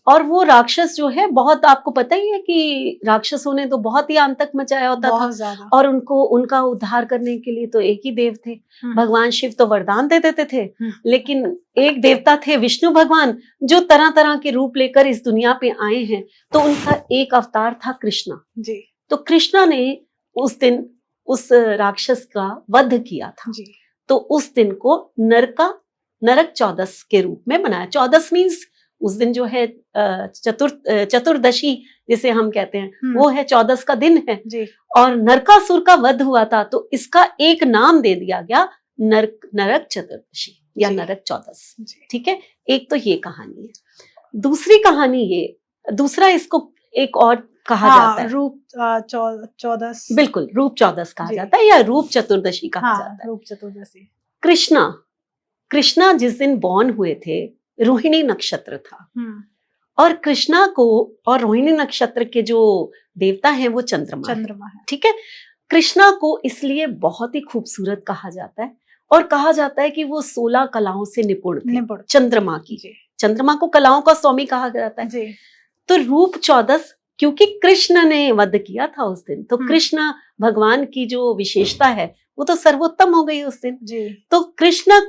और वो राक्षस जो है, बहुत आपको पता ही है कि राक्षसों ने तो बहुत ही आतंक मचाया होता था, और उनका उद्धार करने के लिए तो एक ही देव थे। भगवान शिव तो वरदान दे देते थे, लेकिन एक देवता थे विष्णु भगवान, जो तरह तरह के रूप लेकर इस दुनिया पे आए हैं। तो उनका एक अवतार था कृष्णा जी। तो कृष्णा ने उस दिन उस राक्षस का वध किया था जी। तो उस दिन को नरक चौदस के रूप में मनाया। चौदस मीन्स उस दिन जो है चतुर्दशी जिसे हम कहते हैं, वो है, चौदस का दिन है जी। और नरकासुर का वध हुआ था, तो इसका एक नाम दे दिया गया नरक चतुर्दशी या नरक चौदस। ठीक है। एक तो ये कहानी है। दूसरी कहानी ये, दूसरा इसको एक और कहा जाता है, रूप चौदस। बिल्कुल, रूप चौदस कहा जाता है या रूप चतुर्दशी कहा जाता है। रूप चतुर्दशी। कृष्णा जिस दिन बॉर्न हुए थे, रोहिणी नक्षत्र था, और कृष्णा को, और रोहिणी नक्षत्र के जो देवता हैं वो चंद्रमा है। ठीक है। कृष्णा को इसलिए बहुत ही खूबसूरत कहा जाता है, और कहा जाता है कि वो 16 कलाओं से निपुण थे। चंद्रमा को कलाओं का स्वामी कहा जाता है जी। तो रूप चौदस, क्योंकि कृष्ण ने वध किया था उस दिन, तो कृष्ण भगवान की जो विशेषता है वो तो सर्वोत्तम हो गई उस दिन जी। तो कृष्ण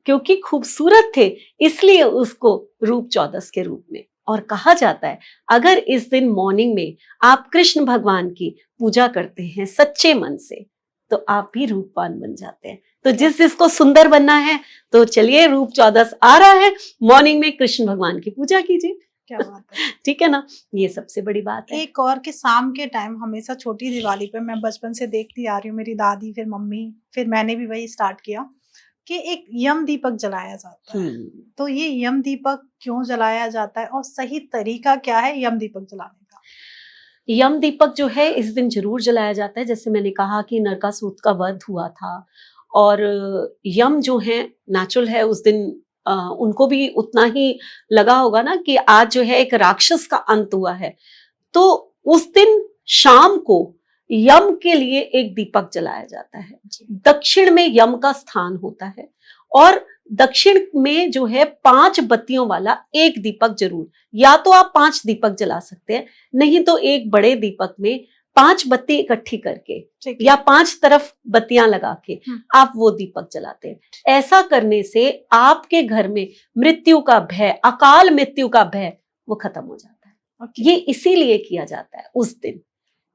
क्योंकि खूबसूरत थे, इसलिए उसको रूप चौदस के रूप में, और कहा जाता है अगर इस दिन मॉर्निंग में आप कृष्ण भगवान की पूजा करते हैं सच्चे मन से, तो आप भी रूपवान बन जाते हैं। तो जिसको सुंदर बनना है, तो चलिए रूप चौदस आ रहा है, मॉर्निंग में कृष्ण भगवान की पूजा कीजिए। क्या बात है। ठीक है ना, ये सबसे बड़ी बात है। एक और कि शाम के टाइम हमेशा छोटी दिवाली पे, मैं बचपन से देखती आ रही हूँ, मेरी दादी, फिर मम्मी, फिर मैंने भी वही स्टार्ट किया कि एक यम दीपक जलाया जाता है। तो ये यम दीपक क्यों जलाया जाता है और सही तरीका क्या है यम दीपक जलाने का? यम दीपक जो है इस दिन जरूर जलाया जाता है। जैसे मैंने कहा कि नरकासुर का वध हुआ था और यम जो है नेचुरल है, उस दिन उनको भी उतना ही लगा होगा ना कि आज जो है एक राक्षस का अंत हुआ है। तो उस दिन शाम को यम के लिए एक दीपक जलाया जाता है। दक्षिण में यम का स्थान होता है और दक्षिण में जो है 5 बत्तियों वाला एक दीपक जरूर, या तो आप 5 दीपक जला सकते हैं, नहीं तो एक बड़े दीपक में 5 बत्ती इकट्ठी करके या 5 तरफ बत्तियां लगा के आप वो दीपक जलाते हैं। ऐसा करने से आपके घर में मृत्यु का भय, अकाल मृत्यु का भय वो खत्म हो जाता है। ये इसीलिए किया जाता है उस दिन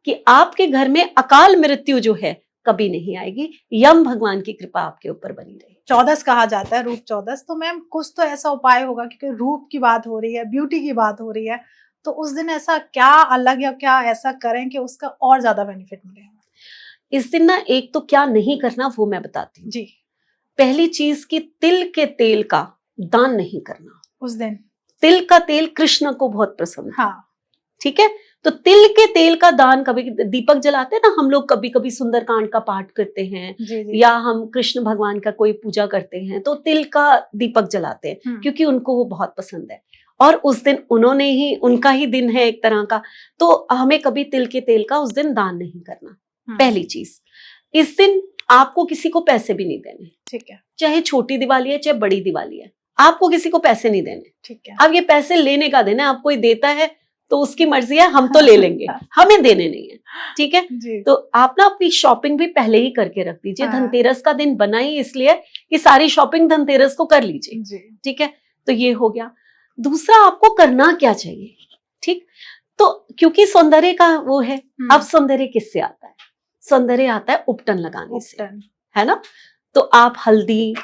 कि आपके घर में अकाल मृत्यु जो है कभी नहीं आएगी। यम भगवान की कृपा आपके ऊपर बनी रही। चौदस कहा जाता है, रूप चौदस। तो मैम कुछ तो ऐसा उपाय होगा, क्योंकि रूप की बात हो रही है, ब्यूटी की बात हो रही है, तो उस दिन ऐसा क्या अलग या क्या ऐसा करें कि उसका और ज्यादा बेनिफिट मिले? इस दिन ना एक तो क्या नहीं करना वो मैं बताती हूँ जी। पहली चीज कि तिल के तेल का दान नहीं करना उस दिन। तिल का तेल कृष्ण को बहुत पसंद है। हाँ, ठीक है। तो तिल के तेल का दान, कभी दीपक जलाते हैं ना हम लोग, कभी कभी सुंदरकांड का पाठ करते हैं जी। या हम कृष्ण भगवान का कोई पूजा करते हैं तो तिल का दीपक जलाते हैं क्योंकि उनको वो बहुत पसंद है और उस दिन उन्होंने ही, उनका ही दिन है एक तरह का, तो हमें कभी तिल के तेल का उस दिन दान नहीं करना। पहली चीज, इस दिन आपको किसी को पैसे भी नहीं देने। ठीक है। चाहे छोटी दिवाली है चाहे बड़ी दिवाली है, आपको किसी को पैसे नहीं देने। ठीक है। अब ये पैसे लेने का दिन है, आप कोई देता है तो उसकी मर्जी है, हम तो ले लेंगे, हमें देने नहीं है। ठीक है। तो आप ना अपनी शॉपिंग भी पहले ही करके रख दीजिए। धनतेरस का दिन बना ही इसलिए कि सारी शॉपिंग धनतेरस को कर लीजिए। ठीक है। तो ये हो गया। दूसरा, आपको करना क्या चाहिए? ठीक, तो क्योंकि सौंदर्य का वो है, अब सौंदर्य किससे आता है? सौंदर्य आता है उपटन लगाने से, है ना। तो आप हल्दी,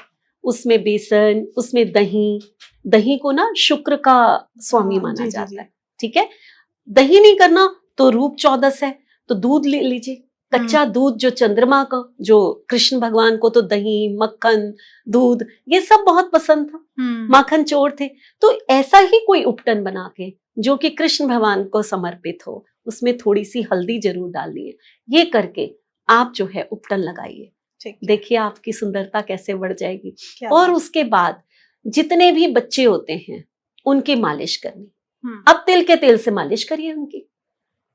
उसमें बेसन, उसमें दही को ना शुक्र का स्वामी माना जाता है। ठीक है। दही नहीं करना तो रूप चौदस है, तो दूध ले लीजिए, कच्चा दूध, जो चंद्रमा का, जो कृष्ण भगवान को तो दही, मक्खन, दूध ये सब बहुत पसंद था, माखन चोर थे। तो ऐसा ही कोई उपटन बना के जो कि कृष्ण भगवान को समर्पित हो, उसमें थोड़ी सी हल्दी जरूर डालनी है। ये करके आप जो है उपटन लगाइए, देखिए आपकी सुंदरता कैसे बढ़ जाएगी। और उसके बाद जितने भी बच्चे होते हैं उनकी मालिश करनी। अब तिल के तेल से मालिश करिए उनकी,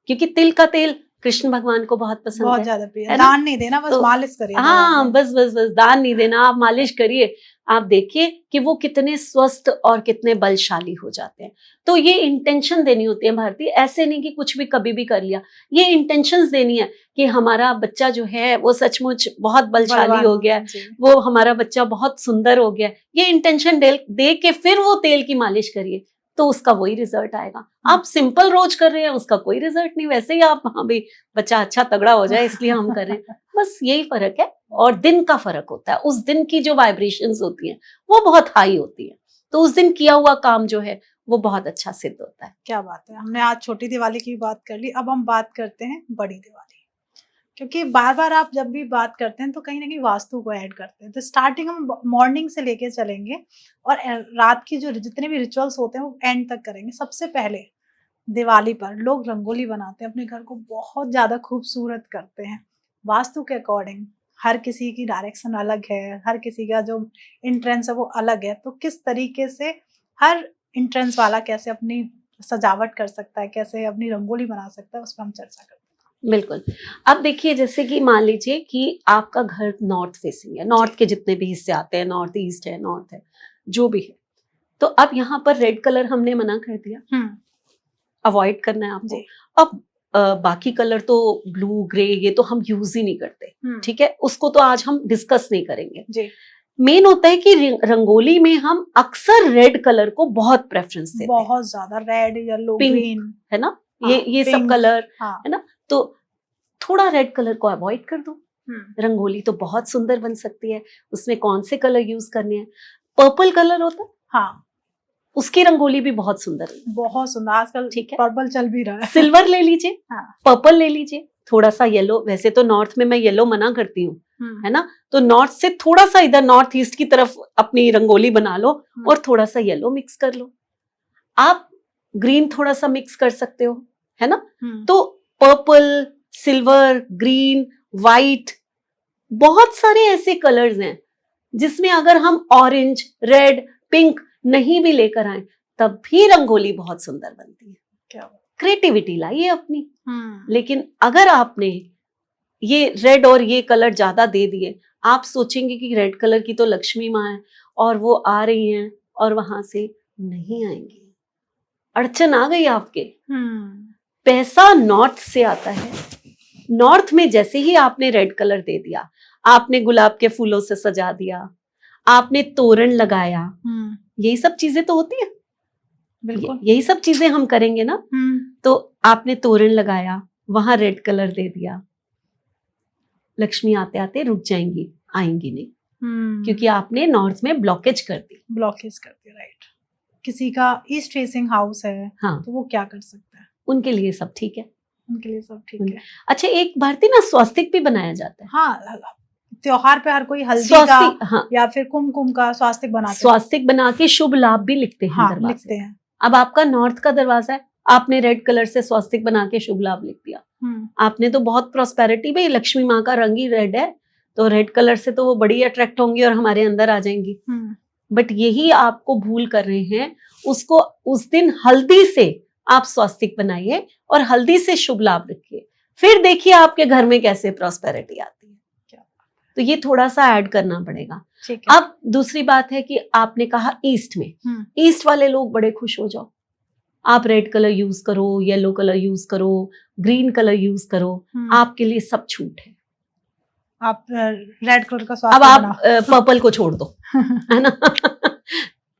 क्योंकि तिल का तेल कृष्ण भगवान को बहुत पसंद है। बहुत ज्यादा प्रिय है। दान नहीं देना, बस तो मालिश करिए। हाँ, बस दान नहीं देना, आप मालिश करिए। आप देखिए कि वो कितने स्वस्थ और कितने बलशाली हो जाते हैं। तो ये इंटेंशन देनी होती है भारती, ऐसे नहीं कि कुछ भी कभी भी कर लिया। ये इंटेंशंस देनी है कि हमारा बच्चा जो है वो सचमुच बहुत बलशाली हो गया, वो हमारा बच्चा बहुत सुंदर हो गया। ये इंटेंशन दे के फिर वो तेल की मालिश करिए, तो उसका वही रिजल्ट आएगा। आप सिंपल रोज कर रहे हैं, उसका कोई रिजल्ट नहीं। वैसे ही आप, हाँ भाई बच्चा अच्छा तगड़ा हो जाए इसलिए हम कर रहे हैं, बस यही फर्क है। और दिन का फर्क होता है, उस दिन की जो वाइब्रेशंस होती हैं वो बहुत हाई होती है, तो उस दिन किया हुआ काम जो है वो बहुत अच्छा सिद्ध होता है। क्या बात है। हमने आज छोटी दिवाली की बात कर ली, अब हम बात करते हैं बड़ी दिवाली, क्योंकि बार बार आप जब भी बात करते हैं तो कहीं ना कहीं वास्तु को ऐड करते हैं। तो स्टार्टिंग हम मॉर्निंग से लेके चलेंगे और रात की जो जितने भी रिचुअल्स होते हैं वो एंड तक करेंगे। सबसे पहले दिवाली पर लोग रंगोली बनाते हैं, अपने घर को बहुत ज्यादा खूबसूरत करते हैं वास्तु के अकॉर्डिंग। हर किसी की डायरेक्शन अलग है, हर किसी का जो इंट्रेंस है वो अलग है। तो किस तरीके से हर इंट्रेंस वाला कैसे अपनी सजावट कर सकता है, कैसे अपनी रंगोली बना सकता है, उस पर हम चर्चा करते हैं। बिल्कुल। अब देखिए, जैसे कि मान लीजिए कि आपका घर नॉर्थ फेसिंग है, नॉर्थ के जितने भी हिस्से आते हैं, नॉर्थ ईस्ट है, नॉर्थ है, जो भी है, तो अब यहाँ पर रेड कलर हमने मना कर दिया, अवॉइड करना है आपको। अब बाकी कलर तो ब्लू, ग्रे, ये तो हम यूज ही नहीं करते। ठीक है, उसको तो आज हम डिस्कस नहीं करेंगे। मेन होता है कि रंगोली में हम अक्सर रेड कलर को बहुत प्रेफरेंस देते हैं, बहुत ज्यादा। रेड, येलो, ग्रीन, है ना, ये सब कलर है ना। तो थोड़ा रेड कलर को अवॉइड कर दो। रंगोली तो बहुत सुंदर बन सकती है। उसमें कौन से कलर यूज करने हैं? पर्पल कलर होता है, हाँ, उसकी रंगोली भी बहुत सुंदर है, बहुत सुंदर। आजकल ठीक है, पर्पल चल भी रहा है। सिल्वर ले लीजिए, हाँ, पर्पल ले लीजिए, थोड़ा सा येलो। वैसे तो नॉर्थ में मैं येलो मना करती हूँ, है ना। तो नॉर्थ से थोड़ा सा इधर नॉर्थ ईस्ट की तरफ अपनी रंगोली बना लो और थोड़ा सा येलो मिक्स कर लो। आप ग्रीन थोड़ा सा मिक्स कर सकते हो, है ना। तो पर्पल, सिल्वर, ग्रीन, वाइट, बहुत सारे ऐसे कलर्स हैं जिसमें अगर हम ऑरेंज, रेड, पिंक नहीं भी लेकर आए तब भी रंगोली बहुत सुंदर बनती है। क्या क्रिएटिविटी लाइए अपनी। लेकिन अगर आपने ये रेड और ये कलर ज्यादा दे दिए, आप सोचेंगे कि रेड कलर की तो लक्ष्मी माँ है और वो आ रही हैं और वहां से नहीं आएंगी, अड़चन आ गई आपके। पैसा नॉर्थ से आता है। नॉर्थ में जैसे ही आपने रेड कलर दे दिया, आपने गुलाब के फूलों से सजा दिया, आपने तोरण लगाया, यही सब चीजें तो होती है। बिल्कुल यही सब चीजें हम करेंगे ना। तो आपने तोरण लगाया, वहां रेड कलर दे दिया, लक्ष्मी आते आते रुक जाएंगी, आएंगी नहीं, क्योंकि आपने नॉर्थ में ब्लॉकेज कर दी। राइट। किसी का ईस्ट फेसिंग हाउस है, हाँ, तो वो क्या कर सकता है? उनके लिए सब ठीक है। उनके लिए सब ठीक है। अच्छा, एक भारतीय ना स्वास्तिक भी बनाया जाता है। हाँ, त्योहार पे हर कोई हल्दी का, हाँ, या फिर कुमकुम का स्वास्तिक बनाते हैं। स्वास्तिक बना के शुभ लाभ भी लिखते हैं। हाँ, लिखते हैं। अब आपका नॉर्थ का दरवाजा है, आपने रेड कलर से स्वास्तिक बना के शुभ लाभ लिख दिया, आपने तो बहुत प्रॉस्पेरिटी। भाई लक्ष्मी माँ का रंग ही रेड है, तो रेड कलर से तो वो बड़ी अट्रैक्ट होंगी और हमारे अंदर आ जाएंगी। बट यही आपको भूल कर रहे हैं। उसको उस दिन हल्दी से आप स्वास्तिक बनाइए और हल्दी से शुभ लाभ रखिए, फिर देखिए आपके घर में कैसे प्रॉस्पेरिटी आती है। तो ये थोड़ा सा ऐड करना पड़ेगा। अब दूसरी बात है कि आपने कहा ईस्ट में, ईस्ट वाले लोग बड़े खुश हो जाओ, आप रेड कलर यूज करो, येलो कलर यूज करो, ग्रीन कलर यूज करो, आपके लिए सब छूट है। आप रेड कलर का स्वास्तिक, अब आप पर्पल को छोड़ दो, है ना।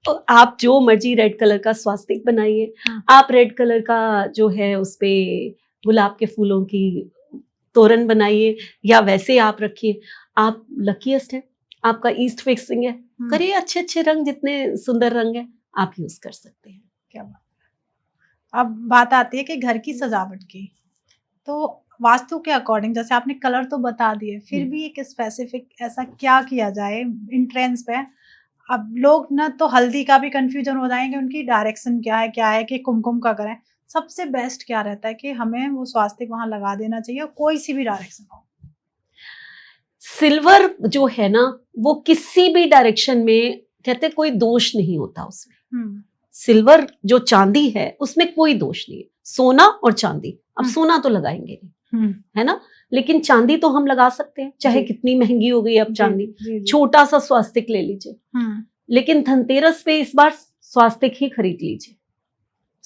तो आप जो मर्जी रेड कलर का स्वास्तिक बनाइए। आप रेड कलर का जो है उस पे गुलाब के फूलों की तोरण बनाइए, या वैसे आप रखिए। आप लकीएस्ट है, आपका ईस्ट फेसिंग है, करिए अच्छे अच्छे रंग, जितने सुंदर रंग है आप यूज कर सकते हैं। क्या बात। अब बात आती है कि घर की सजावट की, तो वास्तु के अकॉर्डिंग, जैसे आपने कलर तो बता दिए, फिर भी एक स्पेसिफिक ऐसा क्या किया जाए एंट्रेंस पे। अब लोग ना तो हल्दी का भी कंफ्यूजन हो जाएंगे, उनकी डायरेक्शन क्या है कि कुमकुम का करें। सबसे बेस्ट क्या रहता है कि हमें वो स्वास्तिक वहां लगा देना चाहिए, कोई सी भी डायरेक्शन हो। सिल्वर जो है ना, वो किसी भी डायरेक्शन में कहते कोई दोष नहीं होता उसमें। सिल्वर जो चांदी है उसमें कोई दोष नहीं है। सोना और चांदी, अब सोना तो लगाएंगे नहीं, है ना, लेकिन चांदी तो हम लगा सकते हैं, चाहे कितनी महंगी हो गई अब चांदी। छोटा सा स्वास्तिक ले लीजिए, लेकिन धनतेरस पे इस बार स्वास्तिक ही खरीद लीजिए,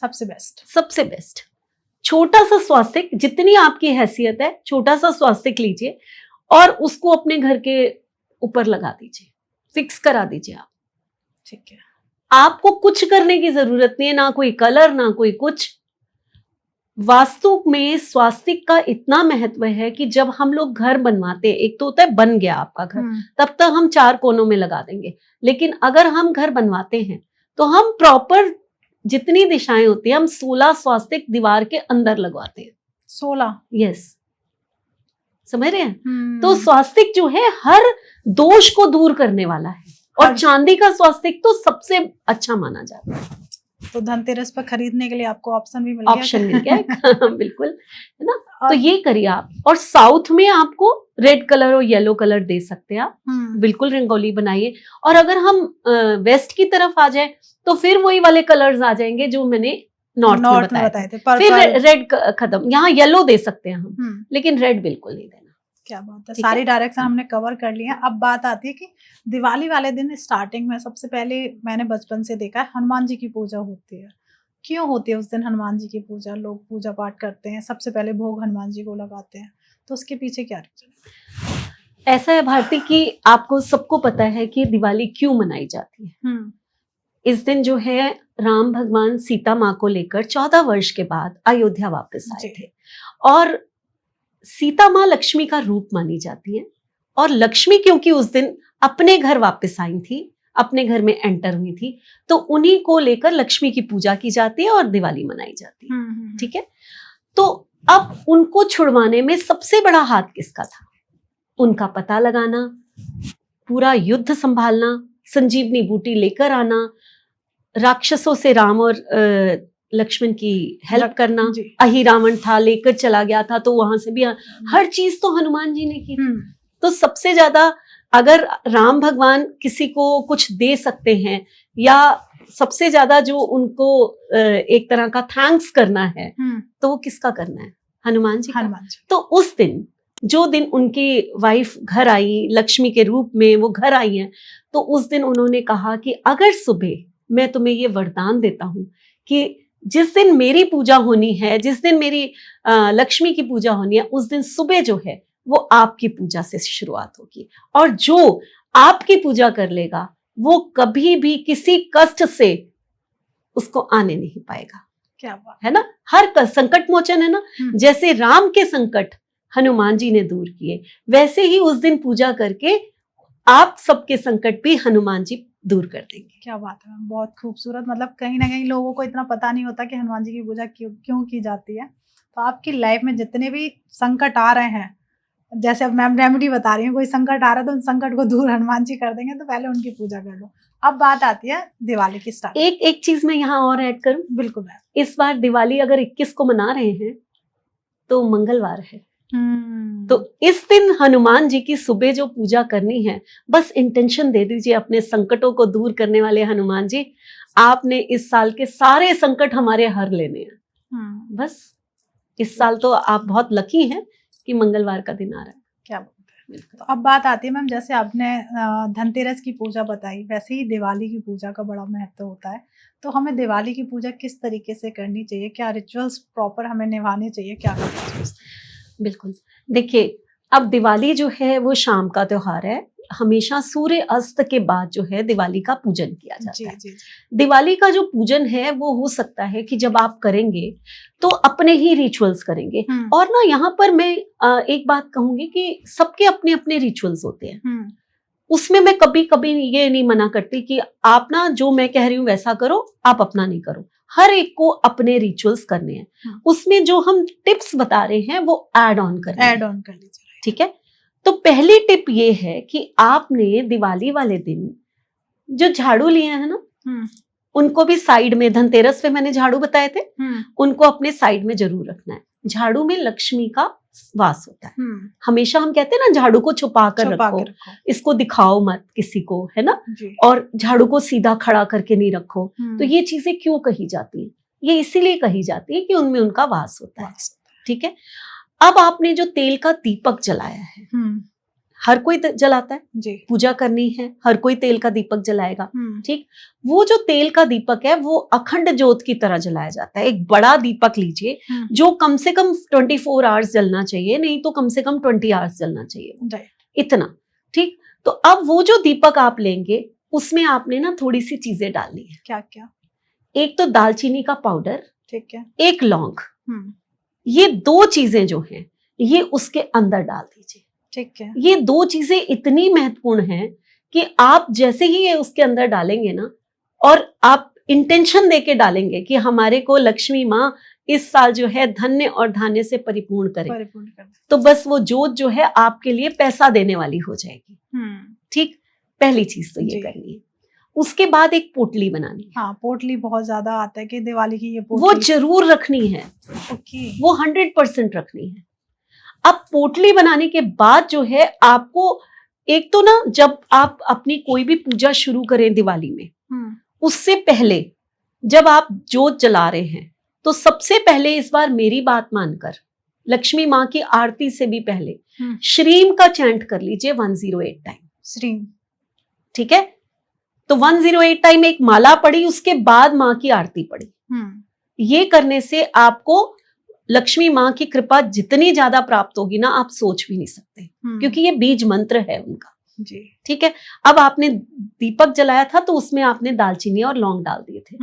सबसे बेस्ट। सबसे बेस्ट छोटा सा स्वास्तिक, जितनी आपकी हैसियत है छोटा सा स्वास्तिक लीजिए और उसको अपने घर के ऊपर लगा दीजिए, फिक्स करा दीजिए आप। ठीक है, आपको कुछ करने की जरूरत नहीं है, ना कोई कलर ना कोई कुछ। वास्तु में स्वास्तिक का इतना महत्व है कि जब हम लोग घर बनवाते हैं, एक तो होता है बन गया आपका घर, तब तक हम 4 कोनों में लगा देंगे, लेकिन अगर हम घर बनवाते हैं तो हम प्रॉपर जितनी दिशाएं होती है, हम 16 स्वास्तिक दीवार के अंदर लगवाते हैं। 16? यस, समझ रहे हैं। तो स्वास्तिक जो है हर दोष को दूर करने वाला है, और चांदी का स्वास्तिक तो सबसे अच्छा माना जाता है। तो धनतेरस पर खरीदने के लिए आपको ऑप्शन भी मिल गया। ऑप्शन मिल गया बिल्कुल, है ना। तो ये करिए आप। और साउथ में आपको रेड कलर और येलो कलर दे सकते हैं आप, बिल्कुल रंगोली बनाइए। और अगर हम वेस्ट की तरफ आ जाए तो फिर वही वाले कलर्स आ जाएंगे जो मैंने नॉर्थ में बताए थे। फिर रेड खत्म, यहाँ येलो दे सकते हैं हम, लेकिन रेड बिल्कुल नहीं देना। क्या बात है, सारी डायरेक्शन हमने कवर कर ली है। अब बात आती है कि दिवाली वाले दिन स्टार्टिंग में सबसे पहले मैंने बचपन से देखा है हनुमान जी की पूजा होती है। क्यों होती है उस दिन हनुमान जी की पूजा? लोग पूजा पाठ करते हैं, सबसे पहले भोग हनुमान जी को लगाते हैं, तो उसके पीछे क्या रीजन है? ऐसा है भारती कि आपको सबको पता है कि दिवाली क्यों मनाई जाती है। इस दिन जो है राम भगवान सीता माँ को लेकर 14 वर्ष के बाद अयोध्या वापस आए थे, और सीता माँ लक्ष्मी का रूप मानी जाती है। और लक्ष्मी क्योंकि उस दिन अपने घर वापस आई थी, अपने घर में एंटर हुई थी, तो उन्हीं को लेकर लक्ष्मी की पूजा की जाती है और दिवाली मनाई जाती है। ठीक है, तो अब उनको छुड़वाने में सबसे बड़ा हाथ किसका था? उनका पता लगाना, पूरा युद्ध संभालना, संजीवनी बूटी लेकर आना, राक्षसों से राम और लक्ष्मण की हेल्प करना। अहि रावण था, लेकर चला गया था, तो वहां से भी हर चीज तो हनुमान जी ने की। तो सबसे ज्यादा अगर राम भगवान किसी को कुछ दे सकते हैं या सबसे ज्यादा जो उनको एक तरह का थैंक्स करना है, तो वो किसका करना है? हनुमान जी का। तो उस दिन, जो दिन उनकी वाइफ घर आई, लक्ष्मी के रूप में वो घर आई हैं, तो उस दिन उन्होंने कहा कि अगर सुबह मैं तुम्हें ये वरदान देता हूं कि जिस दिन मेरी पूजा होनी है, जिस दिन मेरी लक्ष्मी की पूजा होनी है, उस दिन सुबह जो है वो आपकी पूजा से शुरुआत होगी, और जो आपकी पूजा कर लेगा वो कभी भी किसी कष्ट से उसको आने नहीं पाएगा। क्या बात है ना, हर संकट मोचन है ना। जैसे राम के संकट हनुमान जी ने दूर किए, वैसे ही उस दिन पूजा करके आप सबके संकट भी हनुमान जी दूर कर देंगे। क्या बात है, बहुत खूबसूरत। मतलब कहीं ना कहीं लोगों को इतना पता नहीं होता कि हनुमान जी की पूजा क्यों की जाती है। तो आपकी लाइफ में जितने भी संकट आ रहे हैं, जैसे अब मैम रेमेडी बता रही हैं, कोई संकट आ रहा है तो उन संकट को दूर हनुमान जी कर देंगे, तो पहले उनकी पूजा कर लो। अब बात आती है दिवाली की स्टार्ट। एक चीज मैं यहाँ और ऐड करूं। बिल्कुल मैम। इस बार दिवाली अगर 21 को मना रहे हैं तो मंगलवार है। तो इस दिन हनुमान जी की सुबह जो पूजा करनी है, बस इंटेंशन दे दीजिए अपने संकटों को दूर करने वाले हनुमान जी, आपने इस साल के सारे संकट हमारे हर लेने हैं। बस इस साल तो आप बहुत लकी हैं कि मंगलवार का दिन आ रहा है। क्या बात है। तो अब बात आती है मैम, जैसे आपने धनतेरस की पूजा बताई, वैसे ही दिवाली की पूजा का बड़ा महत्व होता है। तो हमें दिवाली की पूजा किस तरीके से करनी चाहिए, क्या रिचुअल्स प्रॉपर हमें निभाने चाहिए, क्या करना चाहिए? बिल्कुल, देखिए अब दिवाली जो है वो शाम का त्योहार है। हमेशा सूर्य अस्त के बाद जो है दिवाली का पूजन किया जाता है। जी। दिवाली का जो पूजन है वो हो सकता है कि जब आप करेंगे तो अपने ही रिचुअल्स करेंगे। और ना यहाँ पर मैं एक बात कहूंगी कि सबके अपने अपने रिचुअल्स होते हैं। उसमें मैं कभी कभी ये नहीं मना करती कि आप ना जो मैं कह रही हूँ वैसा करो, आप अपना नहीं करो। हर एक को अपने रिचुअल्स करने हैं। उसमें जो हम टिप्स बता रहे हैं वो ऐड ऑन कर लीजिए। ठीक है, तो पहली टिप ये है कि आपने दिवाली वाले दिन जो झाड़ू लिए हैं ना, उनको भी साइड में, धनतेरस पे मैंने झाड़ू बताए थे, उनको अपने साइड में जरूर रखना है। झाड़ू में लक्ष्मी का वास होता है। हमेशा हम कहते हैं ना, झाड़ू को छुपा कर रखो, इसको दिखाओ मत किसी को, है ना, और झाड़ू को सीधा खड़ा करके नहीं रखो। तो ये चीजें क्यों कही जाती है? ये इसीलिए कही जाती है कि उनमें उनका वास होता है। ठीक है, अब आपने जो तेल का दीपक जलाया है, हर कोई जलाता है जी, पूजा करनी है, हर कोई तेल का दीपक जलाएगा। ठीक, वो जो तेल का दीपक है वो अखंड ज्योत की तरह जलाया जाता है। एक बड़ा दीपक लीजिए जो कम से कम 24 आवर्स जलना चाहिए, नहीं तो कम से कम 20 आवर्स जलना चाहिए, इतना। ठीक, तो अब वो जो दीपक आप लेंगे उसमें आपने ना थोड़ी सी चीजें डालनी है। क्या क्या? एक तो दालचीनी का पाउडर, ठीक है, एक लौंग, ये दो चीजें जो हैं ये उसके अंदर डाल दीजिए। ठीक है, ये दो चीजें इतनी महत्वपूर्ण हैं कि आप जैसे ही ये उसके अंदर डालेंगे ना, और आप इंटेंशन देके डालेंगे कि हमारे को लक्ष्मी माँ इस साल जो है धन्य और धान्य से परिपूर्ण करे, तो बस वो जोत जो है आपके लिए पैसा देने वाली हो जाएगी। ठीक, पहली चीज तो ये करनी है। उसके बाद एक पोटली बनानी है। हाँ, पोटली बहुत ज्यादा आता है कि दिवाली की ये पोटली वो जरूर रखनी है। ओके, वो 100% रखनी है। अब पोटली बनाने के बाद जो है आपको एक तो ना, जब आप अपनी कोई भी पूजा शुरू करें दिवाली में, उससे पहले जब आप जोत जला रहे हैं तो सबसे पहले इस बार मेरी बात मानकर लक्ष्मी माँ की आरती से भी पहले श्रीम का चैंट कर लीजिए 108 टाइम। श्रीम, ठीक है, तो 108 टाइम एक माला पड़ी, उसके बाद माँ की आरती पड़ी। ये करने से आपको लक्ष्मी माँ की कृपा जितनी ज्यादा प्राप्त होगी ना, आप सोच भी नहीं सकते, क्योंकि ये बीज मंत्र है उनका जी। ठीक है, अब आपने दीपक जलाया था तो उसमें आपने दालचीनी और लौंग डाल दिए थे,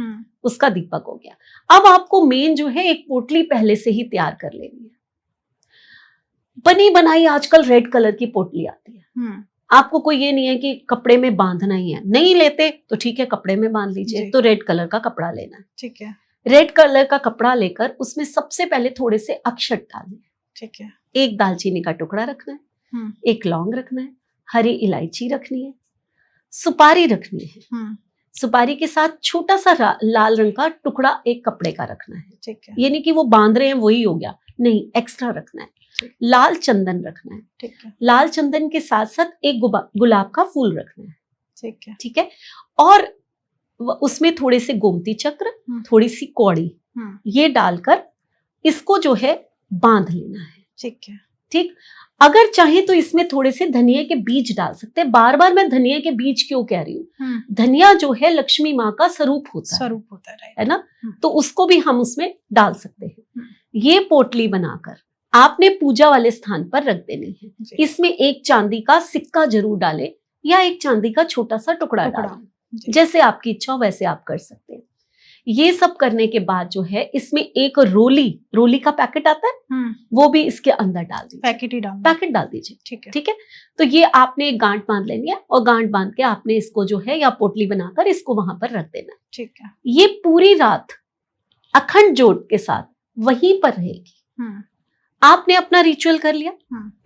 उसका दीपक हो गया। अब आपको मेन जो है एक पोटली पहले से ही तैयार कर लेनी है। बनी बनाई आजकल रेड कलर की पोटली आती है। आपको कोई ये नहीं है कि कपड़े में बांधना ही है, नहीं लेते तो ठीक है कपड़े में बांध लीजिए, तो रेड कलर का कपड़ा लेना है। ठीक है, रेड कलर का कपड़ा लेकर उसमें सबसे पहले थोड़े से अक्षत डालने हैं। ठीक है, एक दालचीनी का टुकड़ा रखना है, एक लौंग रखना है, हरी इलायची रखनी है, सुपारी रखनी है, सुपारी के साथ छोटा सा लाल रंग का टुकड़ा एक कपड़े का रखना है। ठीक है। ये नहीं कि वो बांध रहे हैं वही हो गया, नहीं, एक्स्ट्रा रखना है। लाल चंदन रखना है। ठीक है। लाल चंदन के साथ साथ एक गुलाब का फूल रखना है। ठीक है। ठीक है। और उसमें थोड़े से गोमती चक्र, थोड़ी सी कौड़ी, ये डालकर इसको जो है बांध लेना है। ठीक है। ठीक। अगर चाहे तो इसमें थोड़े से धनिया के बीज डाल सकते हैं। बार बार मैं धनिया के बीज क्यों कह रही हूँ, धनिया जो है लक्ष्मी माँ का स्वरूप होता है ना, तो उसको भी हम उसमें डाल सकते हैं। ये पोटली बनाकर आपने पूजा वाले स्थान पर रख देनी है। इसमें एक चांदी का सिक्का जरूर डालें या एक चांदी का छोटा सा टुकड़ा डालें, जैसे आपकी इच्छा हो वैसे आप कर सकते हैं। ये सब करने के बाद जो है इसमें एक रोली का पैकेट आता है, वो भी इसके अंदर डाल दीजिए। पैकेट डाल दीजिए। ठीक है। ठीक है। तो ये आपने एक गांठ बांध लेनी है और गांठ बांध के आपने इसको जो है या पोटली बनाकर इसको वहां पर रख देना है। ठीक है। ये पूरी रात अखंड जोत के साथ वहीं पर रहेगी। आपने अपना रिचुअल कर लिया,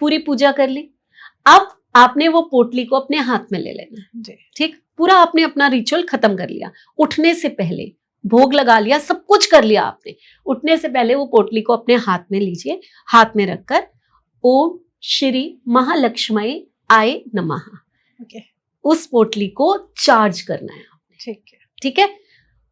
पूरी पूजा कर ली। अब आपने वो पोटली को अपने हाथ में ले लेना है। ठीक। पूरा आपने अपना रिचुअल खत्म कर लिया। उठने से पहले भोग लगा लिया, सब कुछ कर लिया आपने। उठने से पहले वो पोटली को अपने हाथ में लीजिए, हाथ में रखकर ओम श्री महालक्ष्मी आय नमः, उस पोटली को चार्ज करना है आपने। ठीक है। ठीक है।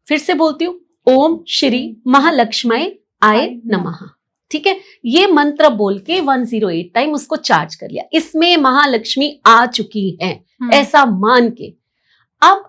फिर से बोलती हूँ, ओम श्री महालक्ष्मी आय नमः। ठीक है। ये मंत्र बोल के 108 टाइम उसको चार्ज कर लिया। इसमें महालक्ष्मी आ चुकी है ऐसा मान के अब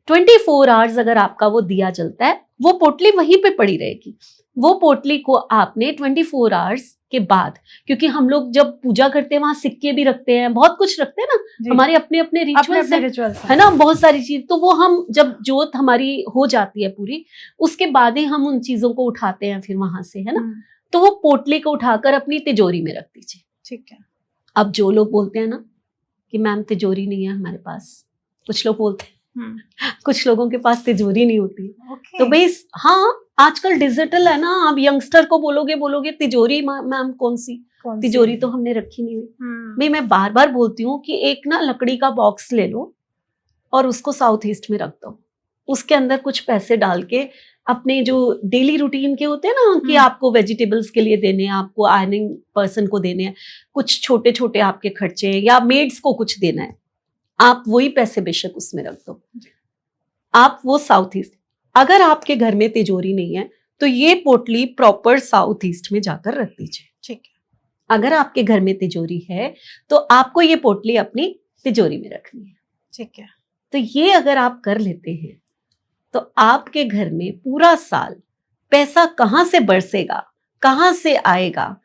24 आवर्स अगर आपका वो दिया जलता है, वो पोटली वहीं पे पड़ी रहेगी। वो पोटली को आपने 24 आवर्स के बाद, क्योंकि हम लोग जब पूजा करते हैं वहां सिक्के भी रखते हैं, बहुत कुछ रखते हैं ना, हमारे अपने अपने रिचुअल्स है ना, बहुत सारी चीज। तो वो हम जब जोत हमारी हो जाती है पूरी, उसके बाद ही हम उन चीजों को उठाते हैं फिर वहां से, है ना। तो वो पोटली को उठाकर अपनी तिजोरी में रख दीजिए। ठीक है। अब जो लोग बोलते हैं ना कि मैम तिजोरी नहीं है हमारे पास, कुछ लोग बोलते हैं कुछ लोगों के पास तिजोरी नहीं होती। तो भाई हाँ, आजकल डिजिटल है ना, आप यंगस्टर को बोलोगे तिजोरी मैम कौन सी तिजोरी तो हमने रखी नहीं हुई। भाई मैं बार बार बोलती हूँ कि एक ना लकड़ी का बॉक्स ले लो और उसको साउथ ईस्ट में रख दो। उसके अंदर कुछ पैसे डाल के अपने जो डेली रूटीन के होते हैं ना, कि आपको वेजिटेबल्स के लिए देने हैं, आपको आयरनिंग पर्सन को देने हैं, कुछ छोटे छोटे आपके खर्चे, या मेड्स को कुछ देना है, आप वही पैसे बेशक उसमें रख दो। आप वो साउथ ईस्ट, अगर आपके घर में तिजोरी नहीं है तो ये पोटली प्रॉपर साउथ ईस्ट में जाकर रख दीजिए। ठीक है। अगर आपके घर में तिजोरी है तो आपको ये पोटली अपनी तिजोरी में रखनी है। ठीक है। तो ये अगर आप कर लेते हैं तो आपके घर में पूरा साल पैसा कहां से बरसेगा, कहां से आएगा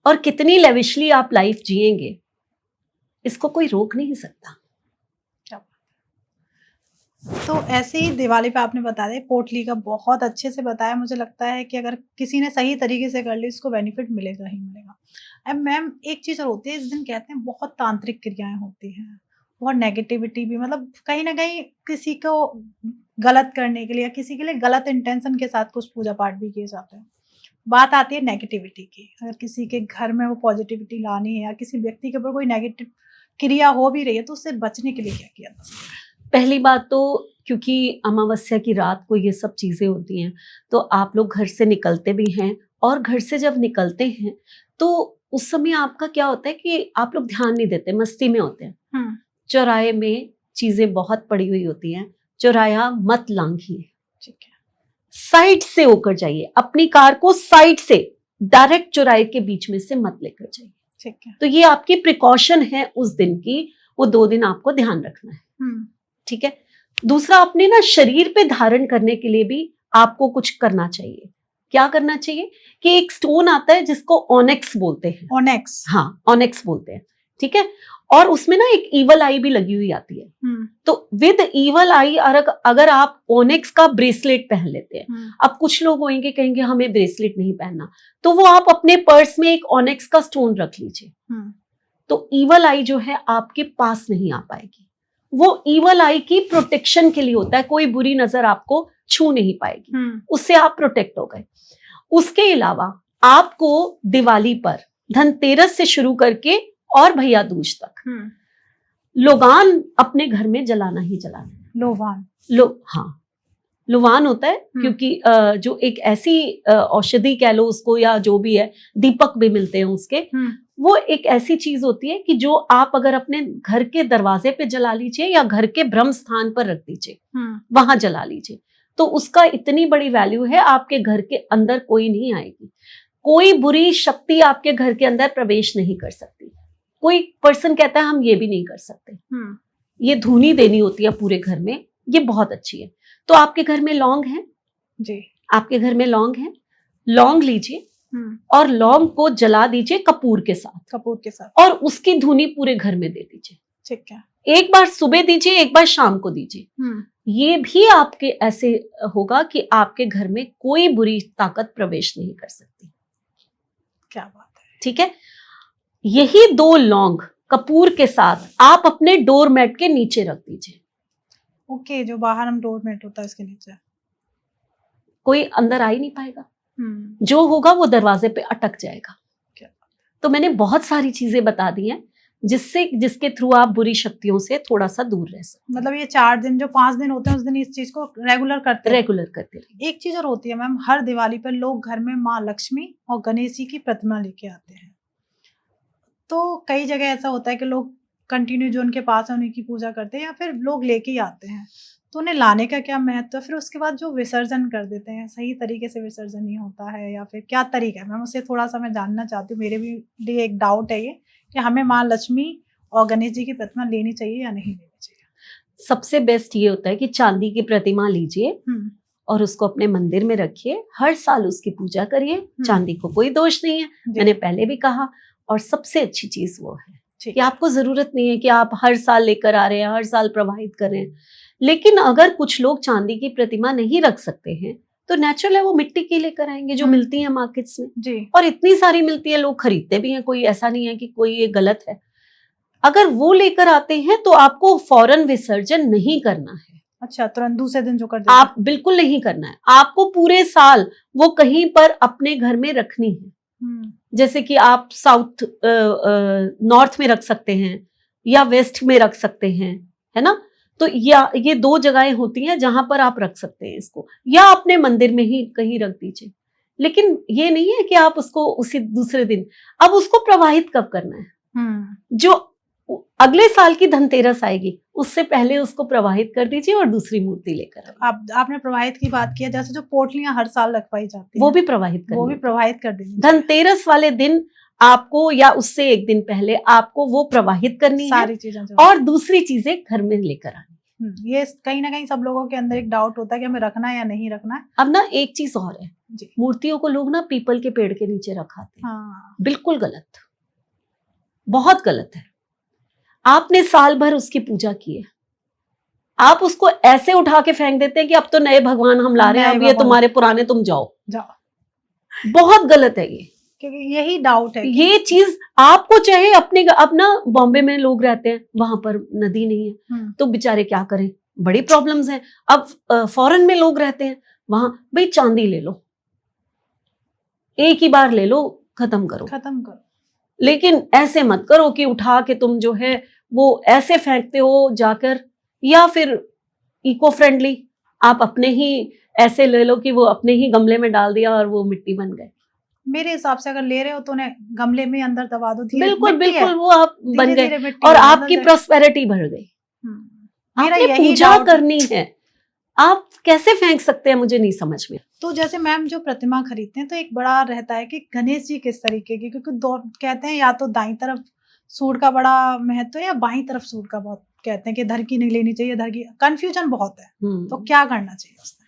और कितनी लेविशली आप लाइफ जिएंगे, इसको कोई रोक नहीं सकता। तो ऐसे ही दिवाली पे आपने बता दिया, पोटली का बहुत अच्छे से बताया। मुझे लगता है कि अगर किसी ने सही तरीके से कर ली, उसको बेनिफिट मिलेगा ही मिलेगा। अब मैम एक चीज और होती है, इस दिन कहते हैं बहुत तांत्रिक क्रियाएं होती हैं, बहुत नेगेटिविटी भी, मतलब कहीं ना कहीं किसी को गलत करने के लिए, किसी के लिए गलत इंटेंशन के साथ कुछ पूजा पाठ भी किए जाते हैं। बात आती है नेगेटिविटी की। अगर किसी के घर में वो पॉजिटिविटी लानी है या किसी व्यक्ति के ऊपर कोई नेगेटिव क्रिया हो भी रही है, तो उससे बचने के लिए क्या किया जा सकता है? पहली बात तो, क्योंकि अमावस्या की रात को ये सब चीजें होती हैं, तो आप लोग घर से निकलते भी हैं, और घर से जब निकलते हैं तो उस समय आपका क्या होता है कि आप लोग ध्यान नहीं देते, मस्ती में होते हैं। चौराहे में चीजें बहुत पड़ी हुई होती हैं, चौराहा मत लांघिए। ठीक है। साइड से होकर जाइए, अपनी कार को साइड से डायरेक्ट चौराहे के बीच में से मत लेकर जाइए। ठीक है। तो ये आपकी प्रिकॉशन है उस दिन की, वो 2 दिन आपको ध्यान रखना है। ठीक है। दूसरा, अपने ना शरीर पे धारण करने के लिए भी आपको कुछ करना चाहिए। क्या करना चाहिए कि एक स्टोन आता है जिसको ऑनेक्स बोलते हैं। ऑनेक्स? हाँ, ऑनेक्स बोलते हैं। ठीक है। और उसमें ना एक ईवल आई भी लगी हुई आती है। तो विद ईवल आई अगर आप ऑनेक्स का ब्रेसलेट पहन लेते हैं, अब कुछ लोग होंगे कहेंगे हमें ब्रेसलेट नहीं पहनना, तो वो आप अपने पर्स में एक ऑनेक्स का स्टोन रख लीजिए। तो ईवल आई जो है आपके पास नहीं आ पाएगी। वो ईवल आई की प्रोटेक्शन के लिए होता है, कोई बुरी नजर आपको छू नहीं पाएगी, उससे आप प्रोटेक्ट हो गए। उसके अलावा आपको दिवाली पर धनतेरस से शुरू करके और भैया दूज तक लोवान अपने घर में जलाना ही जलाना है। लोवान, हाँ, लोवान होता है क्योंकि जो एक ऐसी औषधि कह लो उसको, या जो भी है, दीपक भी मिलते हैं उसके, वो एक ऐसी चीज होती है कि जो आप अगर अपने घर के दरवाजे पे जला लीजिए या घर के ब्रह्म स्थान पर रख दीजिए, वहां जला लीजिए, तो उसका इतनी बड़ी वैल्यू है, आपके घर के अंदर कोई नहीं आएगी, कोई बुरी शक्ति आपके घर के अंदर प्रवेश नहीं कर सकती। कोई पर्सन कहता है हम ये भी नहीं कर सकते, ये धुनी देनी होती है पूरे घर में, ये बहुत अच्छी है। तो आपके घर में लौंग है जी, आपके घर में लौंग है, लौंग लीजिए और लौंग को जला दीजिए कपूर के साथ, और उसकी धुनी पूरे घर में दे दीजिए। ठीक है, एक बार सुबह दीजिए, एक बार शाम को दीजिए। ये भी आपके ऐसे होगा कि आपके घर में कोई बुरी ताकत प्रवेश नहीं कर सकती। क्या बात है। ठीक है, यही 2 लौंग कपूर के साथ आप अपने डोरमेट के नीचे रख दीजिए। ओके, जो बाहर हम डोरमेट होता है इसके नीचे, कोई अंदर आ ही नहीं पाएगा, जो होगा वो दरवाजे पे अटक जाएगा। तो मैंने बहुत सारी चीजें बता दी हैं जिसके थ्रू आप बुरी शक्तियों से थोड़ा सा दूर रह सकते। मतलब ये 4 दिन, जो 5 दिन होते हैं, उस दिन इस चीज को रेगुलर करते रहिए। एक चीज और होती है मैम, हर दिवाली पर लोग घर में माँ लक्ष्मी और गणेश जी की प्रतिमा लेके आते हैं। तो कई जगह ऐसा होता है कि लोग कंटिन्यू जो उनके पास है उन्हीं की पूजा करते हैं, या फिर लोग लेके ही आते हैं। तो उन्हें लाने का क्या महत्व है, फिर उसके बाद जो विसर्जन कर देते हैं, सही तरीके से विसर्जन नहीं होता है, या फिर क्या तरीका है मैम, उससे थोड़ा सा मैं जानना चाहती हूँ। मेरे भी लिए एक डाउट है ये कि हमें माँ लक्ष्मी और गणेश जी की प्रतिमा लेनी चाहिए या नहीं लेनी चाहिए। सबसे बेस्ट ये होता है कि चांदी की प्रतिमा लीजिए और उसको अपने मंदिर में रखिए, हर साल उसकी पूजा करिए। चांदी को कोई दोष नहीं है, मैंने पहले भी कहा। और सबसे अच्छी चीज वो है कि आपको जरूरत नहीं है कि आप हर साल लेकर आ रहे हैं, हर साल प्रवाहित कर रहे हैं। लेकिन अगर कुछ लोग चांदी की प्रतिमा नहीं रख सकते हैं तो नेचुरल है वो मिट्टी की लेकर आएंगे, जो मिलती है मार्केट्स में जी। और इतनी सारी मिलती है, लोग खरीदते भी हैं, कोई ऐसा नहीं है कि कोई ये गलत है। अगर वो लेकर आते हैं तो आपको फौरन विसर्जन नहीं करना है। अच्छा, तुरंत दूसरे दिन जो कर देते आप बिल्कुल नहीं करना है, आपको पूरे साल वो कहीं पर अपने घर में रखनी है। जैसे कि आप साउथ नॉर्थ में रख सकते हैं या वेस्ट में रख सकते हैं, है ना। तो या ये 2 जगहें होती हैं जहां पर आप रख सकते हैं इसको, या अपने मंदिर में ही कहीं रख दीजिए। लेकिन ये नहीं है कि आप उसको उसी दूसरे दिन, अब उसको प्रवाहित कब करना है, जो अगले साल की धनतेरस आएगी उससे पहले उसको प्रवाहित कर दीजिए और दूसरी मूर्ति लेकर। आपने प्रवाहित की बात किया, जैसे जो पोटलियां हर साल रखवाई जाती वो भी प्रवाहित कर देनी। धनतेरस वाले दिन आपको या उससे एक दिन पहले आपको वो प्रवाहित करनी सारी चीजें, और दूसरी चीजें घर में लेकर आनी। ये कहीं ना कहीं सब लोगों के अंदर एक डाउट होता है कि हमें रखना है या नहीं रखना है। अब ना एक चीज और है, मूर्तियों को लोग ना पीपल के पेड़ के नीचे रखाते हैं। बिल्कुल गलत, बहुत गलत है। आपने साल भर उसकी पूजा की है, आप उसको ऐसे उठा के फेंक देते हैं कि अब तो नए भगवान हम ला रहे हैं, अब ये तुम्हारे पुराने, तुम जाओ। बहुत गलत है ये, क्योंकि यही डाउट है। ये चीज आपको चाहे अपना बॉम्बे में लोग रहते हैं, वहां पर नदी नहीं है तो बेचारे क्या करें, बड़ी प्रॉब्लम्स हैं। अब फॉरेन में लोग रहते हैं, वहां भाई चांदी ले लो, एक ही बार ले लो, खत्म करो। लेकिन ऐसे मत करो कि उठा के तुम जो है वो ऐसे फेंकते हो जाकर, या फिर इको फ्रेंडली आप अपने ही ऐसे ले लो कि वो अपने ही गमले में डाल दिया और वो मिट्टी बन गए। मेरे हिसाब से अगर ले रहे हो तो उन्हें गमले में अंदर दबा दो। बिल्कुल वो आप बन गए और आपकी प्रॉस्पेरिटी बढ़ गई। आपने पूजा करनी है, आप कैसे फेंक सकते हैं, मुझे नहीं समझ में। तो जैसे मैम जो प्रतिमा खरीदते हैं तो एक बड़ा रहता है कि गणेश जी किस तरीके की, क्योंकि कहते हैं या तो दाईं तरफ सूट का बड़ा महत्व है या बाईं तरफ सूट का बहुत, कहते हैं कि धर की नहीं लेनी चाहिए, धर की, कंफ्यूजन बहुत है। तो क्या करना चाहिए उसमें?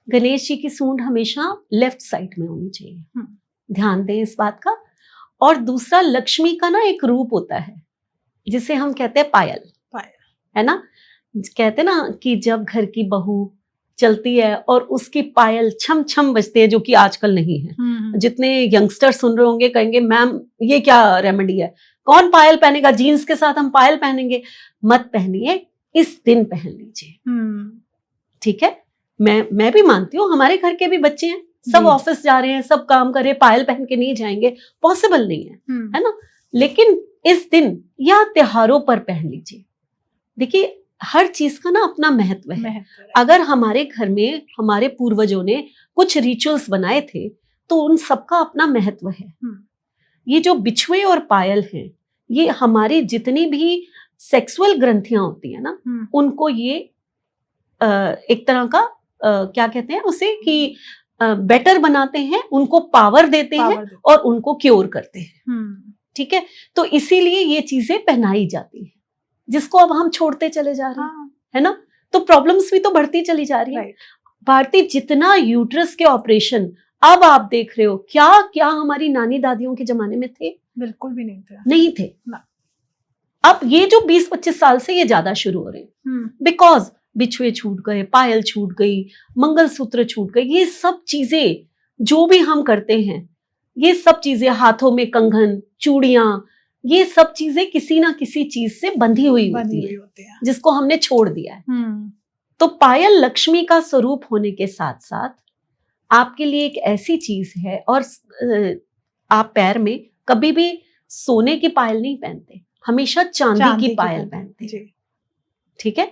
गणेश जी की सूंड हमेशा लेफ्ट साइड में होनी चाहिए, ध्यान दें इस बात का। और दूसरा, लक्ष्मी का ना एक रूप होता है जिसे हम कहते हैं पायल, है ना। कहते ना कि जब घर की बहू चलती है और उसकी पायल छम छम बजती है, जो कि आजकल नहीं है। जितने यंगस्टर सुन रहे होंगे कहेंगे मैम ये क्या रेमेडी है, कौन पायल पहनेगा, जीन्स के साथ हम पायल पहनेंगे। मत पहनिए, इस दिन पहन लीजिए, ठीक है। मैं भी मानती हूँ, हमारे घर के भी बच्चे हैं, सब ऑफिस जा रहे हैं, सब काम कर रहे हैं, पायल पहन के नहीं जाएंगे, पॉसिबल नहीं है, है ना। लेकिन इस दिन या त्योहारों पर पहन लीजिए। देखिए हर चीज का ना अपना महत्व है। अगर हमारे घर में हमारे पूर्वजों ने कुछ रिचुअल्स बनाए थे तो उन सबका अपना महत्व है। ये जो बिछुए और पायल हैं, ये हमारी जितनी भी सेक्सुअल ग्रंथियां होती है ना, उनको ये एक तरह का क्या कहते हैं उसे कि बेटर बनाते हैं, उनको पावर देते हैं और उनको क्योर करते हैं। ठीक है, तो इसीलिए ये चीजें पहनाई जाती हैं, जिसको अब हम छोड़ते चले जा रहे हैं, है ना। तो प्रॉब्लम्स भी तो बढ़ती चली जा रही है। भारतीय जितना यूट्रस के ऑपरेशन अब आप देख रहे हो, क्या क्या हमारी नानी दादियों के जमाने में थे? बिल्कुल भी नहीं थे। अब ये जो 20-25 साल से ये ज्यादा शुरू हो रहे हैं, बिकॉज बिछुए छूट गए, पायल छूट गई, मंगलसूत्र छूट गए। ये सब चीजें जो भी हम करते हैं, ये सब चीजें, हाथों में कंगन, चूड़ियां, ये सब चीजें किसी ना किसी चीज से बंधी हुई होती है, जिसको हमने छोड़ दिया है। तो पायल लक्ष्मी का स्वरूप होने के साथ साथ आपके लिए एक ऐसी चीज है, और आप पैर में कभी भी सोने की पायल नहीं पहनते, हमेशा चांदी की पायल पहनते। ठीक है,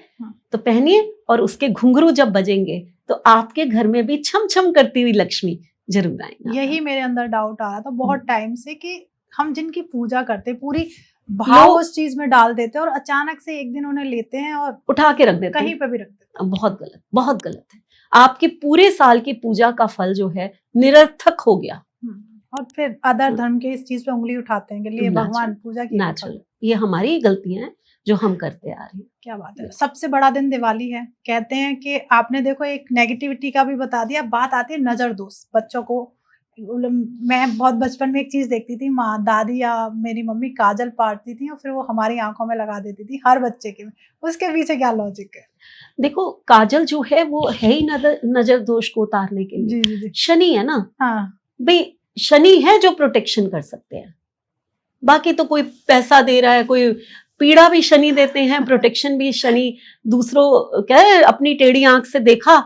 तो पहनिए, और उसके घुंघरू जब बजेंगे तो आपके घर में भी छम छम करती हुई लक्ष्मी जरूर आएंगे। यही मेरे अंदर डाउट आ रहा था बहुत टाइम से कि हम जिनकी पूजा करते पूरी भाव उस चीज में डाल देते हैं और अचानक से एक दिन उन्हें लेते हैं और उठा के रख देते हैं, कहीं पे भी रख देते हैं। बहुत गलत, बहुत गलत है। आपके पूरे साल की पूजा का फल जो है निरर्थक हो गया। और फिर अदर धर्म के इस चीज पे उंगली उठाते हैं कि लिए भगवान पूजा की। नेचुरल, ये हमारी गलतियां हैं जो हम करते आ रहे हैं। क्या बात है। सबसे बड़ा दिन दिवाली है, कहते हैं कि आपने देखो एक नेगेटिविटी का भी बता दिया, बात आती है नजर दोष बच्चों को। मैं बहुत बचपन में एक चीज देखती थी, माँ दादी या मेरी मम्मी काजल पाटती थी और फिर वो हमारी आंखों में लगा देती थी हर बच्चे के। उसके पीछे क्या लॉजिक है? देखो काजल जो है वो है ही नजर दोष को उतारने के लिए। जी। शनि है ना, भाई शनि है जो प्रोटेक्शन कर सकते हैं, बाकी तो कोई पैसा दे रहा है, कोई पीड़ा भी शनि देते हैं, प्रोटेक्शन भी शनि। दूसरों क्या है, अपनी टेढ़ी आंख से देखा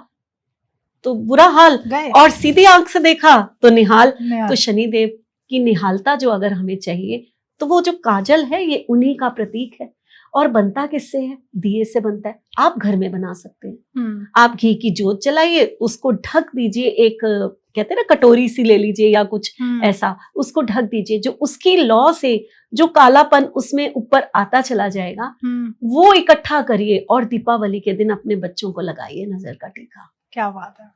तो बुरा हाल, और सीधी आंख से देखा तो निहाल। तो शनि देव की निहालता जो अगर हमें चाहिए, तो वो जो काजल है ये उन्हीं का प्रतीक है। और बनता किससे है? दिए से बनता है। आप घर में बना सकते हैं। आप घी की जोत जलाइए, उसको ढक दीजिए, एक कहते हैं ना कटोरी सी ले लीजिए या कुछ ऐसा, उसको ढक दीजिए। जो उसकी लौ से जो कालापन उसमें ऊपर आता चला जाएगा, वो इकट्ठा करिए और दीपावली के दिन अपने बच्चों को लगाइए नजर का टीका। क्या बात है।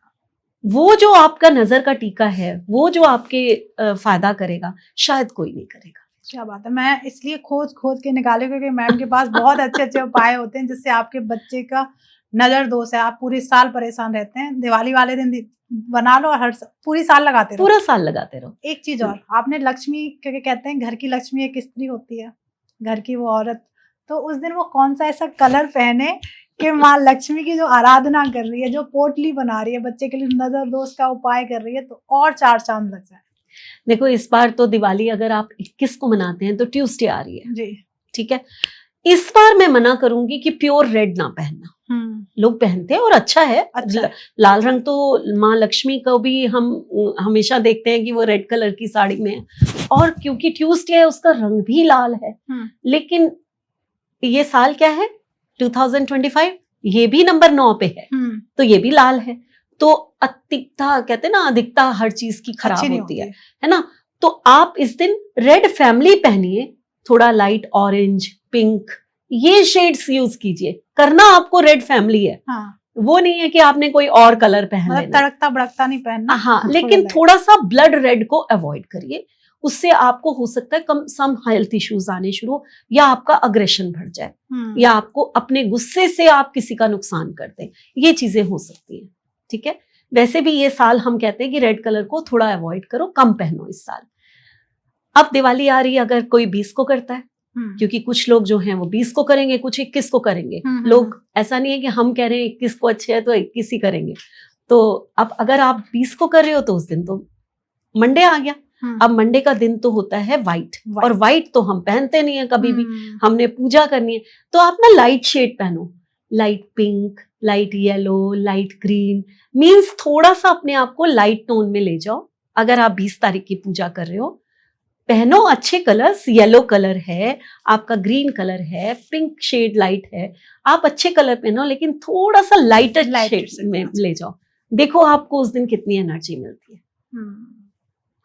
वो जो आपका नजर का टीका है, वो जो आपके फायदा करेगा, शायद कोई नहीं करेगा। क्या बात है। मैं इसलिए खोज के निकाले क्योंकि मैम के पास बहुत अच्छे उपाय होते हैं जिससे आपके बच्चे का नजर दोष है, आप पूरे साल परेशान रहते हैं, दिवाली वाले दिन बना लो और पूरी साल लगाते रहो। पूरा साल लगाते रहो। एक चीज और, आपने लक्ष्मी, क्योंकि कहते हैं घर की लक्ष्मी एक स्त्री होती है, घर की वो औरत, तो उस दिन वो कौन सा ऐसा कलर पहने कि माँ लक्ष्मी की जो आराधना कर रही है, जो पोटली बना रही है, बच्चे के लिए नजर दोष का उपाय कर रही है, तो और 4 चांद लग जाए। देखो इस बार तो दिवाली अगर आप 21 को मनाते हैं तो ट्यूसडे आ रही है जी, ठीक है। इस बार मैं मना करूंगी कि प्योर रेड ना पहनना। लोग पहनते हैं और अच्छा है, अच्छा। लाल रंग तो माँ लक्ष्मी को भी हम हमेशा देखते हैं कि वो रेड कलर की साड़ी में है, और क्योंकि ट्यूसडे है उसका रंग भी लाल है। लेकिन ये साल क्या है 2025, ये भी नंबर 9 पे है, तो ये भी लाल है। तो अधिकता कहते हैं ना, अधिकता हर चीज की खराब होती है ना। तो आप इस दिन रेड फैमिली पहनिए, थोड़ा लाइट ऑरेंज, पिंक, ये शेड्स यूज कीजिए। करना आपको रेड फैमिली है, वो नहीं है कि आपने कोई और कलर पहन लेना, तड़कता भड़कता नहीं पहनना। हाँ, लेकिन थोड़ा सा ब्लड रेड को अवॉइड करिए, उससे आपको हो सकता है कम सम हेल्थ इश्यूज आने शुरू, या आपका अग्रेशन बढ़ जाए, या आपको अपने गुस्से से आप किसी का नुकसान कर दें, ये चीजें हो सकती हैं। ठीक है, वैसे भी ये साल हम कहते हैं कि रेड कलर को थोड़ा अवॉइड करो, कम पहनो इस साल। अब दिवाली आ रही है, अगर कोई 20 को करता है, क्योंकि कुछ लोग जो हैं वो 20 को करेंगे, कुछ 21 को करेंगे। लोग ऐसा नहीं है कि हम कह रहे हैं 21 को अच्छे है तो 21 ही करेंगे। तो अब अगर आप 20 को कर रहे हो तो उस दिन तो मंडे आ गया। अब मंडे का दिन तो होता है वाइट, और वाइट तो हम पहनते नहीं है कभी भी, हमने पूजा करनी है। तो आप ना लाइट शेड पहनो, light pink, light yellow, light green, means थोड़ा सा अपने आप को लाइट टोन में ले जाओ। अगर आप 20 तारीख की पूजा कर रहे हो पहनो अच्छे कलर्स, येलो कलर है, आपका ग्रीन कलर है, पिंक शेड लाइट है, आप अच्छे कलर पहनो, लेकिन थोड़ा सा लाइटर शेड में ले जाओ। देखो आपको उस दिन कितनी एनर्जी मिलती है।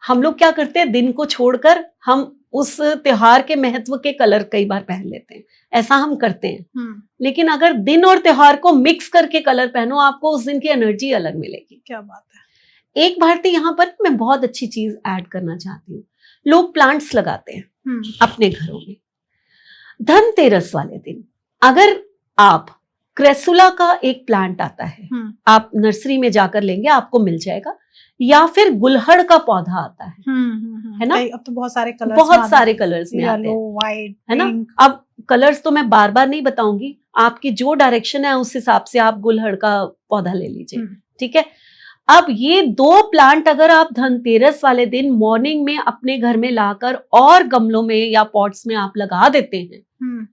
हम लोग क्या करते हैं, दिन को छोड़कर हम उस त्योहार के महत्व के कलर कई बार पहन लेते हैं, ऐसा हम करते हैं। लेकिन अगर दिन और त्योहार को मिक्स करके कलर पहनो, आपको उस दिन की एनर्जी अलग मिलेगी। क्या बात है। एक भारती यहाँ पर मैं बहुत अच्छी चीज ऐड करना चाहती हूँ। लोग प्लांट्स लगाते हैं अपने घरों में। धनतेरस वाले दिन अगर आप क्रेसुला का एक प्लांट आता है, आप नर्सरी में जाकर लेंगे, आपको मिल जाएगा, या फिर गुलहड़ का पौधा आता है ना। अब तो बहुत सारे कलर्स में आते हैं, व्हाइट, है ना। अब कलर्स तो मैं बार बार नहीं बताऊंगी, आपकी जो डायरेक्शन है उस हिसाब से आप गुलहड़ का पौधा ले लीजिए, ठीक है। अब ये 2 प्लांट अगर आप धनतेरस वाले दिन मॉर्निंग में अपने घर में लाकर और गमलों में या पॉट्स में आप लगा देते हैं,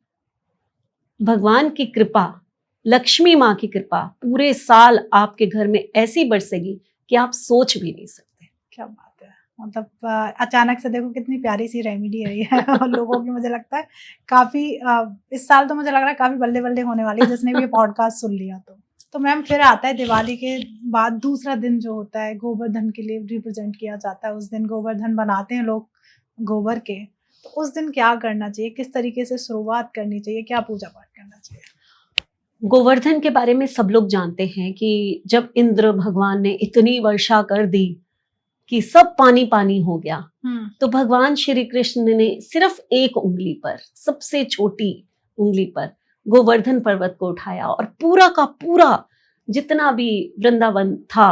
भगवान की कृपा, लक्ष्मी माँ की कृपा पूरे साल आपके घर में ऐसी बरसेगी कि आप सोच भी नहीं सकते। क्या बात है। मतलब अचानक से देखो कितनी प्यारी सी रेमेडी है ये और लोगों की मुझे लगता है काफी इस साल तो मुझे लग रहा है काफी बल्ले बल्ले होने वाली है जिसने भी ये पॉडकास्ट सुन लिया। तो मैम फिर आता है दिवाली के बाद दूसरा दिन जो होता है गोवर्धन के लिए रिप्रेजेंट किया जाता है। उस दिन गोवर्धन बनाते हैं लोग गोबर के। तो उस दिन क्या करना चाहिए, किस तरीके से शुरुआत करनी चाहिए, क्या पूजा पाठ करना चाहिए? गोवर्धन के बारे में सब लोग जानते हैं कि जब इंद्र भगवान ने इतनी वर्षा कर दी कि सब पानी पानी हो गया, तो भगवान श्री कृष्ण ने सिर्फ एक उंगली पर, सबसे छोटी उंगली पर गोवर्धन पर्वत को उठाया और पूरा का पूरा जितना भी वृंदावन था,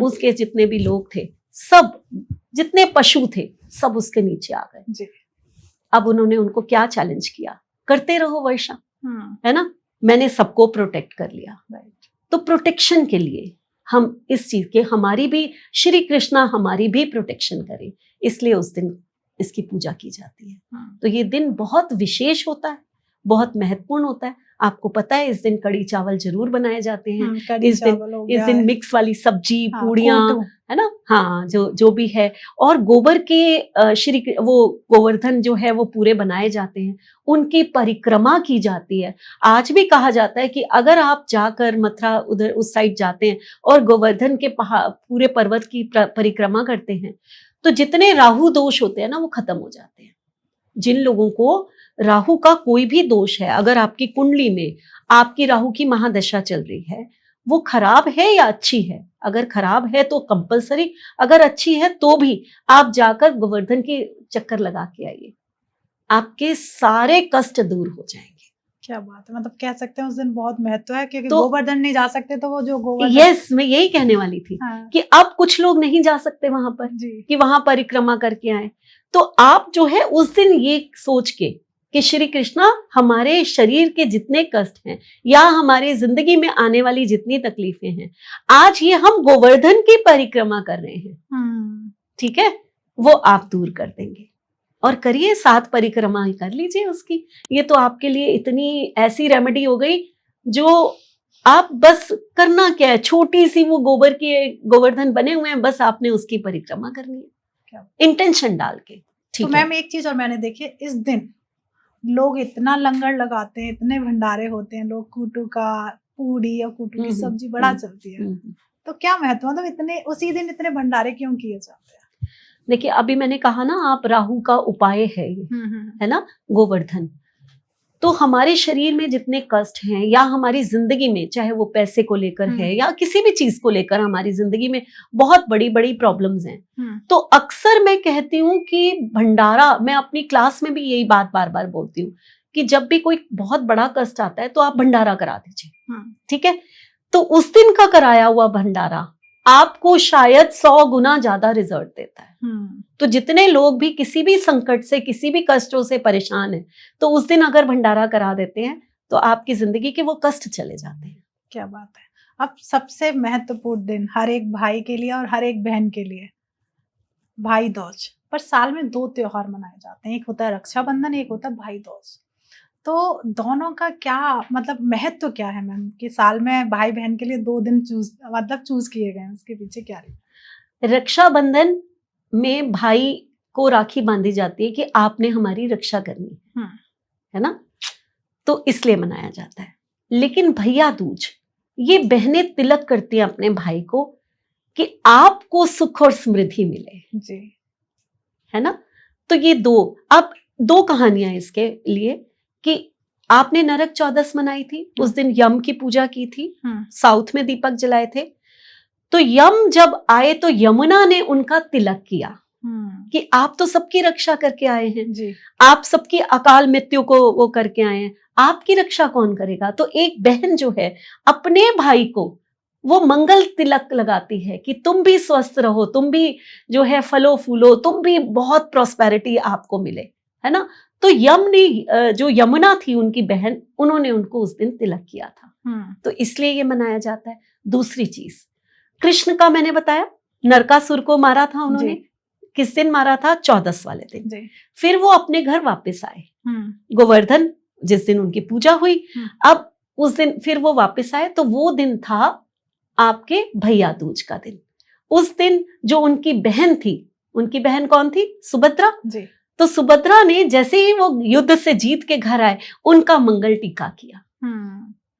उसके जितने भी लोग थे, सब जितने पशु थे, सब उसके नीचे आ गए। अब उन्होंने उनको क्या चैलेंज किया, करते रहो वर्षा, है ना, मैंने सबको प्रोटेक्ट कर लिया। तो प्रोटेक्शन के लिए हम इस चीज के, हमारी भी श्री कृष्णा हमारी भी प्रोटेक्शन करें, इसलिए उस दिन इसकी पूजा की जाती है। तो ये दिन बहुत विशेष होता है, बहुत महत्वपूर्ण होता है। आपको पता है इस दिन कड़ी चावल जरूर बनाए जाते हैं। इस दिन मिक्स वाली सब्जी, पूड़ियाँ, है ना, हाँ, जो भी है। और गोबर के वो गोवर्धन जो है वो पूरे बनाए जाते हैं, उनकी परिक्रमा की जाती है। आज भी कहा जाता है कि अगर आप जाकर मथुरा उधर उस साइड जाते हैं और गोवर्धन के पूरे पर्वत की परिक्रमा करते हैं, तो जितने राहु दोष होते हैं ना वो खत्म हो जाते हैं। जिन लोगों को राहु का कोई भी दोष है, अगर आपकी कुंडली में आपकी राहु की महादशा चल रही है, वो खराब है या अच्छी है, अगर खराब है तो कंपलसरी, अगर अच्छी है तो भी आप जाकर गोवर्धन की चक्कर लगा के आइए, आपके सारे कष्ट दूर हो जाएंगे। क्या बात है। मतलब कह सकते हैं उस दिन बहुत महत्व है, क्योंकि गोवर्धन नहीं जा सकते तो वो जो गोवर्धन, यस, मैं यही कहने वाली थी कि अब कुछ लोग नहीं जा सकते वहां पर कि वहां परिक्रमा करके आए, तो आप जो है उस दिन ये सोच के कि श्री कृष्णा हमारे शरीर के जितने कष्ट हैं या हमारी जिंदगी में आने वाली जितनी तकलीफें हैं, आज ये हम गोवर्धन की परिक्रमा कर रहे हैं, ठीक है, वो आप दूर कर देंगे। और करिए, 7 परिक्रमा कर लीजिए उसकी। ये तो आपके लिए इतनी ऐसी रेमेडी हो गई जो आप बस करना क्या है, छोटी सी वो गोबर के गोवर्धन बने हुए हैं, बस आपने उसकी परिक्रमा करनी है इंटेंशन डाल के। तो मैम एक चीज और मैंने देखी, इस दिन लोग इतना लंगर लगाते हैं, इतने भंडारे होते हैं, लोग कूटू का पूड़ी और कूटू की सब्जी बड़ा चलती है। तो क्या महत्व, मतलब इतने उसी दिन इतने भंडारे क्यों किए जाते हैं? देखिए, अभी मैंने कहा ना, आप राहु का उपाय है ये, है ना, गोवर्धन। तो हमारे शरीर में जितने कष्ट हैं या हमारी जिंदगी में, चाहे वो पैसे को लेकर है या किसी भी चीज को लेकर, हमारी जिंदगी में बहुत बड़ी बड़ी प्रॉब्लम्स हैं, तो अक्सर मैं कहती हूँ कि भंडारा, मैं अपनी क्लास में भी यही बात बार बार बोलती हूँ कि जब भी कोई बहुत बड़ा कष्ट आता है तो आप भंडारा करा दीजिए, ठीक है। तो उस दिन का कराया हुआ भंडारा आपको शायद 100 गुना ज्यादा रिजल्ट देता है। तो जितने लोग भी किसी भी संकट से, किसी भी कष्टों से परेशान हैं, तो उस दिन अगर भंडारा करा देते हैं तो आपकी जिंदगी के वो कष्ट चले जाते हैं। क्या बात है। अब सबसे महत्वपूर्ण दिन हर एक भाई के लिए और हर एक बहन के लिए, भाई दूज। पर साल में 2 त्योहार मनाए जाते हैं, एक होता है रक्षाबंधन, एक होता है भाई दूज। तो दोनों का क्या मतलब महत्व क्या है मैम, कि साल में भाई बहन के लिए 2 दिन चूज किए गए हैं, उसके पीछे क्या है? रक्षाबंधन में भाई को राखी बांधी जाती है कि आपने हमारी रक्षा करनी है ना, तो इसलिए मनाया जाता है। लेकिन भैया दूज, ये बहनें तिलक करती हैं अपने भाई को कि आपको सुख और समृद्धि मिले जी, है ना। तो ये अब दो कहानियां इसके लिए कि आपने नरक चौदस मनाई थी, उस दिन यम की पूजा की थी, साउथ में दीपक जलाए थे। तो यम जब आए तो यमुना ने उनका तिलक किया कि आप तो सबकी रक्षा करके आए हैं जी, आप सबकी अकाल मृत्यु को वो करके आए हैं, आपकी रक्षा कौन करेगा। तो एक बहन जो है अपने भाई को वो मंगल तिलक लगाती है कि तुम भी स्वस्थ रहो, तुम भी जो है फलो फूलो, तुम भी बहुत प्रॉस्पेरिटी आपको मिले, है ना। तो यम ने जो यमुना थी उनकी बहन, उन्होंने उनको उस दिन तिलक किया था, तो इसलिए ये मनाया जाता है। दूसरी चीज, कृष्ण का मैंने बताया, नरकासुर को मारा था उन्होंने, किस दिन मारा था, 14 वाले दिन। फिर वो अपने घर वापस आए, गोवर्धन जिस दिन उनकी पूजा हुई, अब उस दिन फिर वो वापस आए, तो वो दिन था आपके भैया दूज का दिन। उस दिन जो उनकी बहन थी, उनकी बहन कौन थी, सुभद्रा जी। तो सुभद्रा ने जैसे ही वो युद्ध से जीत के घर आए, उनका मंगल टीका किया,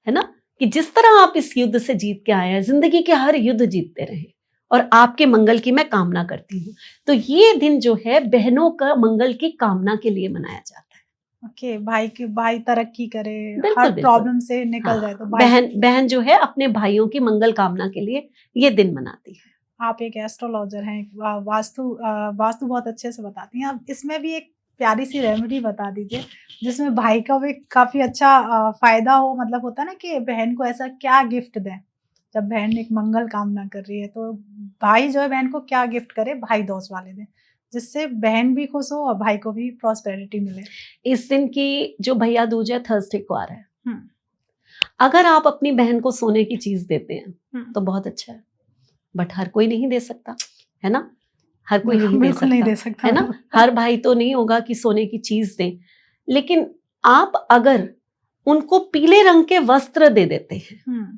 है ना, कि जिस तरह आप इस युद्ध से जीत के आए हैं, जिंदगी के हर युद्ध जीतते रहे और आपके मंगल की मैं कामना करती हूँ। तो ये दिन जो है बहनों का मंगल की कामना के लिए मनाया जाता है। ओके, भाई तरक्की करे, हर प्रॉब्लम से निकल जाए, तो बहन जो है अपने भाइयों की मंगल कामना के लिए ये दिन मनाती है। आप एक एस्ट्रोलॉजर हैं, वास्तु बहुत अच्छे से बताती हैं। अब इसमें भी एक प्यारी सी रेमेडी बता दीजिए जिसमें भाई का भी काफी अच्छा फायदा हो। मतलब होता है ना कि बहन को ऐसा क्या गिफ्ट दें, जब बहन एक मंगल कामना कर रही है तो भाई जो है बहन को क्या गिफ्ट करे भाई दूज वाले दिन, जिससे बहन भी खुश हो और भाई को भी प्रॉस्पेरिटी मिले। इस दिन की जो भैया दूज है थर्सडे को आ रहा है। अगर आप अपनी बहन को सोने की चीज देते हैं तो बहुत अच्छा है, बट हर कोई नहीं दे सकता, है ना, हर कोई नहीं दे सकता, है ना। हर भाई तो नहीं होगा कि सोने की चीज दें, लेकिन आप अगर उनको पीले रंग के वस्त्र दे देते हैं,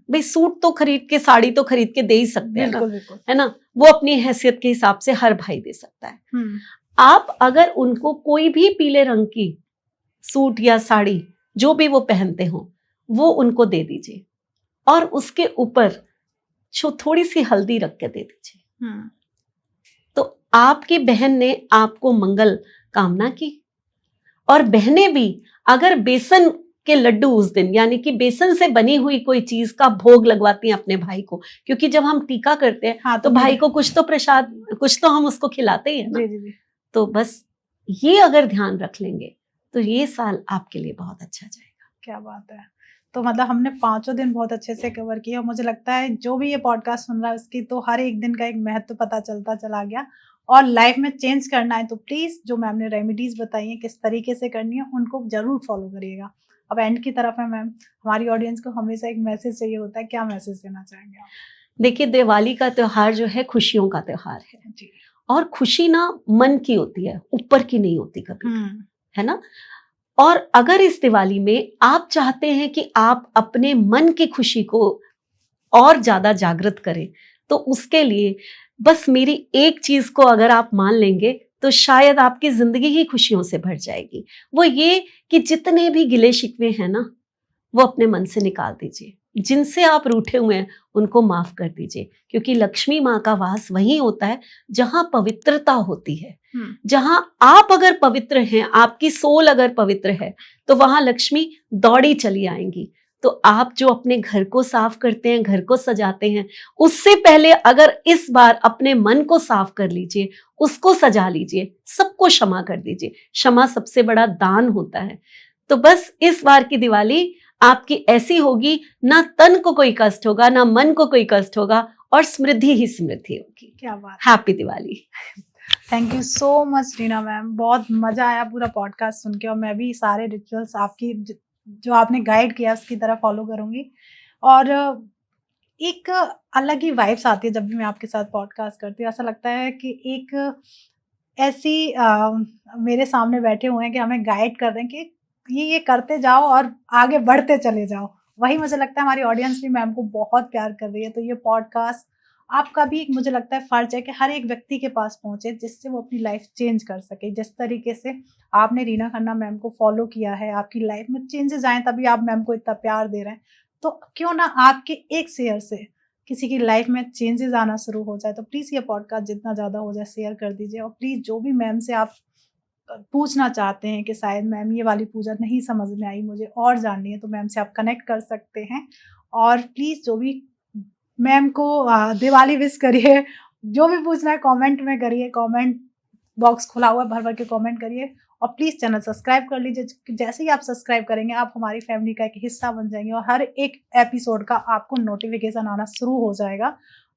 भाई सूट तो खरीद के, साड़ी तो खरीद के दे ही सकते हैं ना, है ना, वो अपनी हैसियत के हिसाब से हर भाई दे सकता है। आप अगर उनको कोई भी पीले रंग की सूट या साड़ी जो भी वो पहनते हो वो उनको दे दीजिए और उसके ऊपर थोड़ी सी हल्दी रख के दे दीजिए, तो आपकी बहन ने आपको मंगल कामना की। और बहनें भी अगर बेसन के लड्डू उस दिन, यानी कि बेसन से बनी हुई कोई चीज का भोग लगवाती हैं अपने भाई को, क्योंकि जब हम टीका करते हैं तो भाई को कुछ तो प्रसाद, कुछ तो हम उसको खिलाते ही हैं ना। जी। तो बस ये अगर ध्यान रख लेंगे तो ये साल आपके लिए बहुत अच्छा जाएगा। क्या बात है। तो मतलब हमने 5 दिन बहुत अच्छे से कवर किया। मुझे लगता है जो भी ये पॉडकास्ट सुन रहा है उसकी तो हर एक दिन का एक महत्व पता चलता चला गया। और लाइफ में चेंज करना है तो प्लीज जो मैम ने रेमेडीज बताई हैं किस तरीके से करनी है उनको जरूर फॉलो करिएगा। अब एंड की तरफ है मैम, हमारी ऑडियंस को हमेशा एक मैसेज चाहिए होता है, क्या मैसेज देना चाहेंगे आप? देखिए, दिवाली का त्योहार जो है खुशियों का त्योहार है जी। और खुशी ना मन की होती है, ऊपर की नहीं होती कभी, है ना। और अगर इस दिवाली में आप चाहते हैं कि आप अपने मन की खुशी को और ज्यादा जागृत करें, तो उसके लिए बस मेरी एक चीज को अगर आप मान लेंगे तो शायद आपकी जिंदगी ही खुशियों से भर जाएगी। वो ये कि जितने भी गिले शिकवे हैं ना, वो अपने मन से निकाल दीजिए। जिनसे आप रूठे हुए हैं उनको माफ कर दीजिए, क्योंकि लक्ष्मी माँ का वास वहीं होता है जहां पवित्रता होती है। जहां आप अगर पवित्र हैं, आपकी सोल अगर पवित्र है, तो वहां लक्ष्मी दौड़ी चली आएंगी। तो आप जो अपने घर को साफ करते हैं, घर को सजाते हैं, उससे पहले अगर इस बार अपने मन को साफ कर लीजिए, उसको सजा लीजिए, सबको क्षमा कर दीजिए। क्षमा सबसे बड़ा दान होता है। तो बस इस बार की दिवाली आपकी ऐसी होगी, ना तन को कोई कष्ट होगा, ना मन को कोई कष्ट होगा, और समृद्धि ही समृद्धि होगी। क्या बात। Happy Diwali. Thank you so much Reena ma'am, बहुत मजा आया पूरा पॉडकास्ट सुन के। और मैं भी सारे रिचुअल्स आपकी जो आपने गाइड किया उसकी तरह फॉलो करूंगी। और एक अलग ही वाइब्स आती है जब भी मैं आपके साथ पॉडकास्ट करती हूँ। ऐसा लगता है कि एक ऐसी मेरे सामने बैठे हुए हैं कि हमें गाइड कर रहे हैं कि ये करते जाओ और आगे बढ़ते चले जाओ। वही मुझे लगता है हमारी ऑडियंस भी मैम को बहुत प्यार कर रही है। तो ये पॉडकास्ट आपका भी एक मुझे लगता है फर्ज है कि हर एक व्यक्ति के पास पहुंचे जिससे वो अपनी लाइफ चेंज कर सके। जिस तरीके से आपने रीना खन्ना मैम को फॉलो किया है, आपकी लाइफ में चेंजेस आए तभी आप मैम को इतना प्यार दे रहे हैं, तो क्यों ना आपके एक शेयर से किसी की लाइफ में चेंजेस आना शुरू हो जाए। तो प्लीज ये पॉडकास्ट जितना ज्यादा हो जाए शेयर कर दीजिए, और प्लीज जो भी मैम से आप पूछना चाहते हैं कि शायद मैम ये वाली पूजा नहीं समझ में आई, मुझे और जाननी है, तो मैम से आप कनेक्ट कर सकते हैं। और प्लीज जो भी मैम को दिवाली विश करिए, जो भी पूछना है कमेंट में करिए, कमेंट बॉक्स खुला हुआ है, भर भर के कमेंट करिए। और प्लीज चैनल सब्सक्राइब कर लीजिए, जैसे ही आप सब्सक्राइब करेंगे आप हमारी फैमिली का एक हिस्सा बन जाएंगे और हर एक एपिसोड का आपको नोटिफिकेशन आना शुरू हो जाएगा,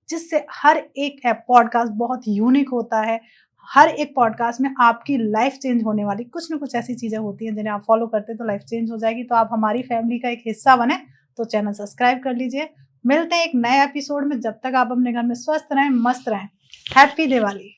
जिससे हर एक पॉडकास्ट बहुत यूनिक होता है। हर एक पॉडकास्ट में आपकी लाइफ चेंज होने वाली कुछ ना कुछ ऐसी चीजें होती हैं जिन्हें आप फॉलो करते हैं तो लाइफ चेंज हो जाएगी। तो आप हमारी फैमिली का एक हिस्सा बने तो चैनल सब्सक्राइब कर लीजिए। मिलते हैं एक नए एपिसोड में, जब तक आप अपने घर में स्वस्थ रहें, मस्त रहें। हैप्पी दिवाली।